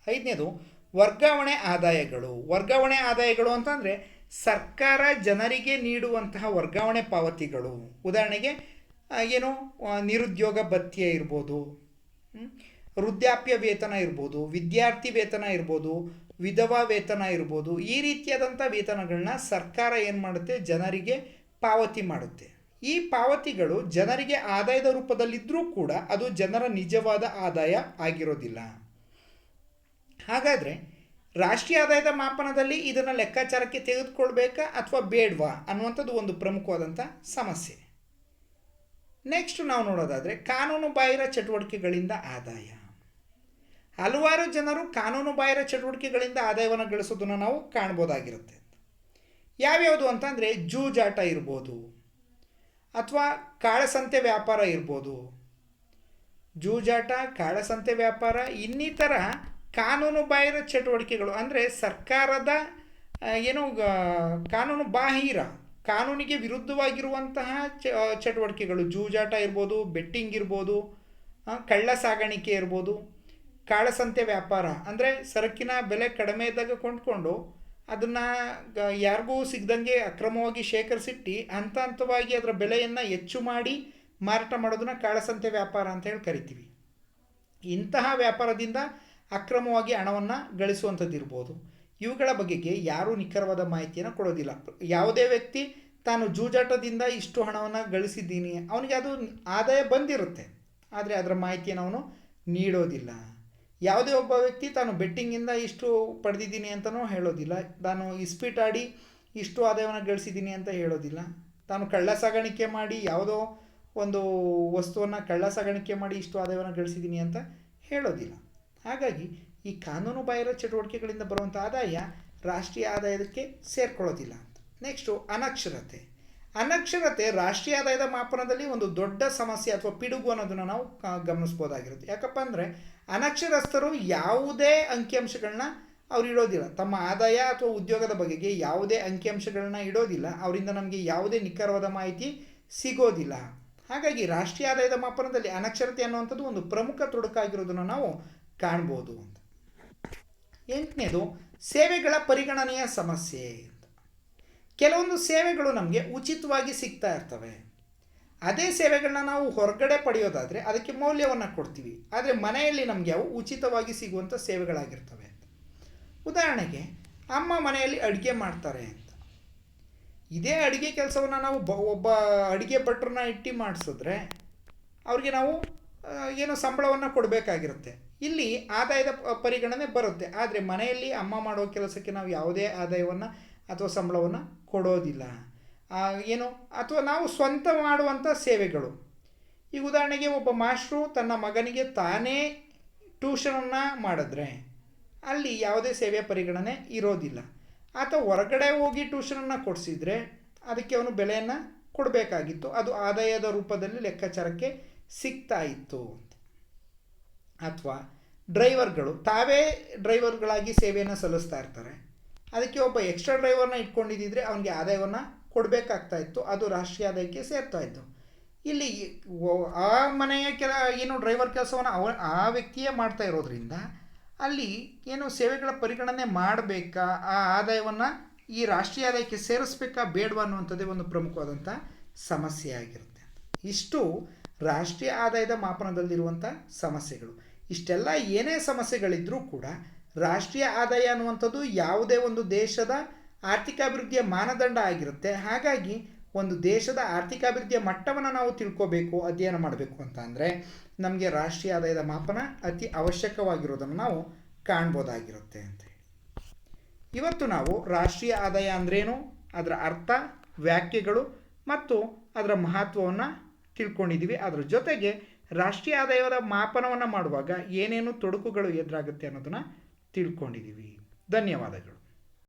5ನೇದು ವರ್ಗಾವಣೆ ಆದಾಯಗಳು. ವರ್ಗಾವಣೆ ಆದಾಯಗಳು ಅಂತಂದರೆ ಸರ್ಕಾರ ಜನರಿಗೆ ನೀಡುವಂತಹ ವರ್ಗಾವಣೆ ಪಾವತಿಗಳು. ಉದಾಹರಣೆಗೆ ಏನು ನಿರುದ್ಯೋಗ ಭತ್ಯೆ ಇರ್ಬೋದು, ವೃದ್ಧಾಪ್ಯ ವೇತನ ಇರ್ಬೋದು, ವಿದ್ಯಾರ್ಥಿ ವೇತನ ಇರ್ಬೋದು, ವಿಧವಾ ವೇತನ ಇರ್ಬೋದು. ಈ ರೀತಿಯಾದಂಥ ವೇತನಗಳನ್ನ ಸರ್ಕಾರ ಏನು ಮಾಡುತ್ತೆ, ಜನರಿಗೆ ಪಾವತಿ ಮಾಡುತ್ತೆ. ಈ ಪಾವತಿಗಳು ಜನರಿಗೆ ಆದಾಯದ ರೂಪದಲ್ಲಿದ್ದರೂ ಕೂಡ ಅದು ಜನರ ನಿಜವಾದ ಆದಾಯ ಆಗಿರೋದಿಲ್ಲ. ಹಾಗಾದರೆ ರಾಷ್ಟ್ರೀಯ ಆದಾಯದ ಮಾಪನದಲ್ಲಿ ಇದನ್ನು ಲೆಕ್ಕಾಚಾರಕ್ಕೆ ತೆಗೆದುಕೊಳ್ಬೇಕಾ ಅಥವಾ ಬೇಡವಾ ಅನ್ನುವಂಥದ್ದು ಒಂದು ಪ್ರಮುಖವಾದಂಥ ಸಮಸ್ಯೆ. ನೆಕ್ಸ್ಟ್ ನಾವು ನೋಡೋದಾದರೆ ಕಾನೂನು ಬಾಹಿರ ಚಟುವಟಿಕೆಗಳಿಂದ ಆದಾಯ. ಹಲವಾರು ಜನರು ಕಾನೂನು ಬಾಹಿರ ಚಟುವಟಿಕೆಗಳಿಂದ ಆದಾಯವನ್ನು ಗಳಿಸೋದನ್ನು ನಾವು ಕಾಣ್ಬೋದಾಗಿರುತ್ತೆ. ಯಾವ್ಯಾವುದು ಅಂತಂದರೆ ಜೂಜಾಟ ಇರ್ಬೋದು, ಅಥವಾ ಕಾಳಸಂತೆ ವ್ಯಾಪಾರ ಇರ್ಬೋದು. ಜೂಜಾಟ, ಕಾಳಸಂತೆ ವ್ಯಾಪಾರ ಇನ್ನಿತರ ಕಾನೂನು ಬಾಹಿರ ಚಟುವಟಿಕೆಗಳು ಅಂದರೆ ಸರ್ಕಾರದ ಕಾನೂನು ಬಾಹಿರ, ಕಾನೂನಿಗೆ ವಿರುದ್ಧವಾಗಿರುವಂತಹ ಚಟುವಟಿಕೆಗಳು. ಜೂಜಾಟ ಇರ್ಬೋದು, ಬೆಟ್ಟಿಂಗ್ ಇರ್ಬೋದು, ಕಳ್ಳ ಸಾಗಾಣಿಕೆ ಇರ್ಬೋದು. ಕಾಳಸಂತೆ ವ್ಯಾಪಾರ ಅಂದರೆ ಸರಕಿನ ಬೆಲೆ ಕಡಿಮೆ ಇದ್ದಾಗ ಕೊಂಡ್ಕೊಂಡು ಅದನ್ನು ಯಾರಿಗೂ ಸಿಗದಂಗೆ ಅಕ್ರಮವಾಗಿ ಶೇಖರಿಸಿಟ್ಟು ಹಂತ ಹಂತವಾಗಿ ಅದರ ಬೆಲೆಯನ್ನು ಹೆಚ್ಚು ಮಾಡಿ ಮಾರಾಟ ಮಾಡೋದನ್ನು ಕಾಳಸಂತೆ ವ್ಯಾಪಾರ ಅಂತ ಹೇಳಿ ಕರಿತೀವಿ. ಇಂತಹ ವ್ಯಾಪಾರದಿಂದ ಅಕ್ರಮವಾಗಿ ಹಣವನ್ನು ಗಳಿಸುವಂಥದ್ದು ಇರ್ಬೋದು. ಇವುಗಳ ಬಗೆಗೆ ಯಾರೂ ನಿಖರವಾದ ಮಾಹಿತಿಯನ್ನು ಕೊಡೋದಿಲ್ಲ. ಯಾವುದೇ ವ್ಯಕ್ತಿ ತಾನು ಜೂಜಾಟದಿಂದ ಇಷ್ಟು ಹಣವನ್ನು ಗಳಿಸಿದ್ದೀನಿ, ಅವನಿಗೆ ಅದು ಆದಾಯ ಬಂದಿರುತ್ತೆ, ಆದರೆ ಅದರ ಮಾಹಿತಿಯನ್ನು ಅವನು ನೀಡೋದಿಲ್ಲ. ಯಾವುದೇ ಒಬ್ಬ ವ್ಯಕ್ತಿ ತಾನು ಬೆಟ್ಟಿಂಗಿಂದ ಇಷ್ಟು ಪಡೆದಿದ್ದೀನಿ ಅಂತಲೂ ಹೇಳೋದಿಲ್ಲ. ನಾನು ಇಸ್ಪೀಟಾಡಿ ಇಷ್ಟು ಆದಾಯವನ್ನು ಗಳಿಸಿದ್ದೀನಿ ಅಂತ ಹೇಳೋದಿಲ್ಲ. ತಾನು ಕಳ್ಳ ಸಾಗಾಣಿಕೆ ಮಾಡಿ ಯಾವುದೋ ಒಂದು ವಸ್ತುವನ್ನು ಕಳ್ಳ ಸಾಗಾಣಿಕೆ ಮಾಡಿ ಇಷ್ಟು ಆದಾಯವನ್ನು ಗಳಿಸಿದ್ದೀನಿ ಅಂತ ಹೇಳೋದಿಲ್ಲ. ಹಾಗಾಗಿ ಈ ಕಾನೂನು ಬಾಹಿರ ಚಟುವಟಿಕೆಗಳಿಂದ ಬರುವಂಥ ಆದಾಯ ರಾಷ್ಟ್ರೀಯ ಆದಾಯಕ್ಕೆ ಸೇರ್ಕೊಳ್ಳೋದಿಲ್ಲ ಅಂತ. ನೆಕ್ಸ್ಟು ಅನಕ್ಷರತೆ. ಅನಕ್ಷರತೆ ರಾಷ್ಟ್ರೀಯ ಆದಾಯದ ಮಾಪನದಲ್ಲಿ ಒಂದು ದೊಡ್ಡ ಸಮಸ್ಯೆ ಅಥವಾ ಪಿಡುಗು ಅನ್ನೋದನ್ನು ನಾವು ಗಮನಿಸ್ಬೋದಾಗಿರುತ್ತೆ. ಯಾಕಪ್ಪ ಅಂದರೆ ಅನಕ್ಷರಸ್ಥರು ಯಾವುದೇ ಅಂಕಿಅಂಶಗಳನ್ನ ಅವ್ರು ಇಡೋದಿಲ್ಲ. ತಮ್ಮ ಆದಾಯ ಅಥವಾ ಉದ್ಯೋಗದ ಬಗೆಗೆ ಯಾವುದೇ ಅಂಕಿಅಂಶಗಳನ್ನ ಇಡೋದಿಲ್ಲ. ಅವರಿಂದ ನಮಗೆ ಯಾವುದೇ ನಿಖರವಾದ ಮಾಹಿತಿ ಸಿಗೋದಿಲ್ಲ. ಹಾಗಾಗಿ ರಾಷ್ಟ್ರೀಯ ಆದಾಯದ ಮಾಪನದಲ್ಲಿ ಅನಕ್ಷರತೆ ಅನ್ನುವಂಥದ್ದು ಒಂದು ಪ್ರಮುಖ ತೊಡಕಾಗಿರೋದನ್ನು ನಾವು ಕಾಣ್ಬೋದು ಅಂತ. 8ನೇದು ಸೇವೆಗಳ ಪರಿಗಣನೆಯ ಸಮಸ್ಯೆ ಅಂತ. ಕೆಲವೊಂದು ಸೇವೆಗಳು ನಮಗೆ ಉಚಿತವಾಗಿ ಸಿಗ್ತಾ ಇರ್ತವೆ. ಅದೇ ಸೇವೆಗಳನ್ನ ನಾವು ಹೊರಗಡೆ ಪಡೆಯೋದಾದರೆ ಅದಕ್ಕೆ ಮೌಲ್ಯವನ್ನು ಕೊಡ್ತೀವಿ. ಆದರೆ ಮನೆಯಲ್ಲಿ ನಮಗೆ ಅವು ಉಚಿತವಾಗಿ ಸಿಗುವಂಥ ಸೇವೆಗಳಾಗಿರ್ತವೆ ಅಂತ. ಉದಾಹರಣೆಗೆ ಅಮ್ಮ ಮನೆಯಲ್ಲಿ ಅಡುಗೆ ಮಾಡ್ತಾರೆ ಅಂತ. ಇದೇ ಅಡುಗೆ ಕೆಲಸವನ್ನು ನಾವು ಒಬ್ಬ ಅಡುಗೆ ಭಟ್ರನ್ನ ಇಟ್ಟು ಮಾಡಿಸಿದ್ರೆ ಅವ್ರಿಗೆ ನಾವು ಸಂಬಳವನ್ನು ಕೊಡಬೇಕಾಗಿರುತ್ತೆ. ಇಲ್ಲಿ ಆದಾಯದ ಪರಿಗಣನೆ ಬರುತ್ತೆ. ಆದರೆ ಮನೆಯಲ್ಲಿ ಅಮ್ಮ ಮಾಡೋ ಕೆಲಸಕ್ಕೆ ನಾವು ಯಾವುದೇ ಆದಾಯವನ್ನು ಅಥವಾ ಸಂಬಳವನ್ನು ಕೊಡೋದಿಲ್ಲ. ಅಥವಾ ನಾವು ಸ್ವಂತ ಮಾಡುವಂಥ ಸೇವೆಗಳು. ಈಗ ಉದಾಹರಣೆಗೆ ಒಬ್ಬ ಮಾಸ್ಟ್ರು ತನ್ನ ಮಗನಿಗೆ ತಾನೇ ಟ್ಯೂಷನನ್ನು ಮಾಡಿದ್ರೆ ಅಲ್ಲಿ ಯಾವುದೇ ಸೇವೆಯ ಪರಿಗಣನೆ ಇರೋದಿಲ್ಲ. ಆತ ಹೊರಗಡೆ ಹೋಗಿ ಟ್ಯೂಷನನ್ನು ಕೊಡಿಸಿದ್ರೆ ಅದಕ್ಕೆ ಅವನು ಬೆಲೆಯನ್ನು ಕೊಡಬೇಕಾಗಿತ್ತು. ಅದು ಆದಾಯದ ರೂಪದಲ್ಲಿ ಲೆಕ್ಕಾಚಾರಕ್ಕೆ ಸಿಗ್ತಾ ಇತ್ತು. ಅಥವಾ ಡ್ರೈವರ್ಗಳು ತಾವೇ ಡ್ರೈವರ್ಗಳಾಗಿ ಸೇವೆಯನ್ನು ಸಲ್ಲಿಸ್ತಾ ಇರ್ತಾರೆ. ಅದಕ್ಕೆ ಒಬ್ಬ ಎಕ್ಸ್ಟ್ರಾ ಡ್ರೈವರ್ನ ಇಟ್ಕೊಂಡಿದ್ದಿದ್ರೆ ಅವನಿಗೆ ಆದಾಯವನ್ನು ಕೊಡಬೇಕಾಗ್ತಾ ಇತ್ತು. ಅದು ರಾಷ್ಟ್ರೀಯ ಆದಾಯಕ್ಕೆ ಸೇರ್ತಾ ಇತ್ತು. ಇಲ್ಲಿ ಆ ಮನೆಯ ಡ್ರೈವರ್ ಕೆಲಸವನ್ನು ಆ ವ್ಯಕ್ತಿಯೇ ಮಾಡ್ತಾ ಇರೋದ್ರಿಂದ ಅಲ್ಲಿ ಸೇವೆಗಳ ಪರಿಗಣನೆ ಮಾಡಬೇಕಾ, ಆ ಆದಾಯವನ್ನು ಈ ರಾಷ್ಟ್ರೀಯ ಆದಾಯಕ್ಕೆ ಸೇರಿಸ್ಬೇಕಾ ಬೇಡವಾ ಅನ್ನುವಂಥದ್ದೇ ಒಂದು ಪ್ರಮುಖವಾದಂಥ ಸಮಸ್ಯೆ ಆಗಿರುತ್ತೆ. ಇಷ್ಟು ರಾಷ್ಟ್ರೀಯ ಆದಾಯದ ಮಾಪನದಲ್ಲಿರುವಂಥ ಸಮಸ್ಯೆಗಳು. ಇಷ್ಟೆಲ್ಲ ಏನೇ ಸಮಸ್ಯೆಗಳಿದ್ದರೂ ಕೂಡ ರಾಷ್ಟ್ರೀಯ ಆದಾಯ ಅನ್ನುವಂಥದ್ದು ಯಾವುದೇ ಒಂದು ದೇಶದ ಆರ್ಥಿಕಾಭಿವೃದ್ಧಿಯ ಮಾನದಂಡ ಆಗಿರುತ್ತೆ. ಹಾಗಾಗಿ ಒಂದು ದೇಶದ ಆರ್ಥಿಕಾಭಿವೃದ್ಧಿಯ ಮಟ್ಟವನ್ನು ನಾವು ತಿಳ್ಕೋಬೇಕು, ಅಧ್ಯಯನ ಮಾಡಬೇಕು ಅಂತ ಅಂದರೆ ನಮಗೆ ರಾಷ್ಟ್ರೀಯ ಆದಾಯದ ಮಾಪನ ಅತಿ ಅವಶ್ಯಕವಾಗಿರೋದನ್ನು ನಾವು ಕಾಣ್ಬೋದಾಗಿರುತ್ತೆ ಅಂತ ಹೇಳಿ. ಇವತ್ತು ನಾವು ರಾಷ್ಟ್ರೀಯ ಆದಾಯ ಅಂದ್ರೇನು, ಅದರ ಅರ್ಥ, ವ್ಯಾಖ್ಯೆಗಳು ಮತ್ತು ಅದರ ಮಹತ್ವವನ್ನು ತಿಳ್ಕೊಂಡಿದ್ದೀವಿ. ಅದರ ಜೊತೆಗೆ ರಾಷ್ಟ್ರೀಯ ಆದಾಯದ ಮಾಪನವನ್ನು ಮಾಡುವಾಗ ಏನೇನು ತೊಡಕುಗಳು ಎದುರಾಗುತ್ತೆ ಅನ್ನೋದನ್ನು ತಿಳ್ಕೊಂಡಿದ್ದೀವಿ. ಧನ್ಯವಾದಗಳು.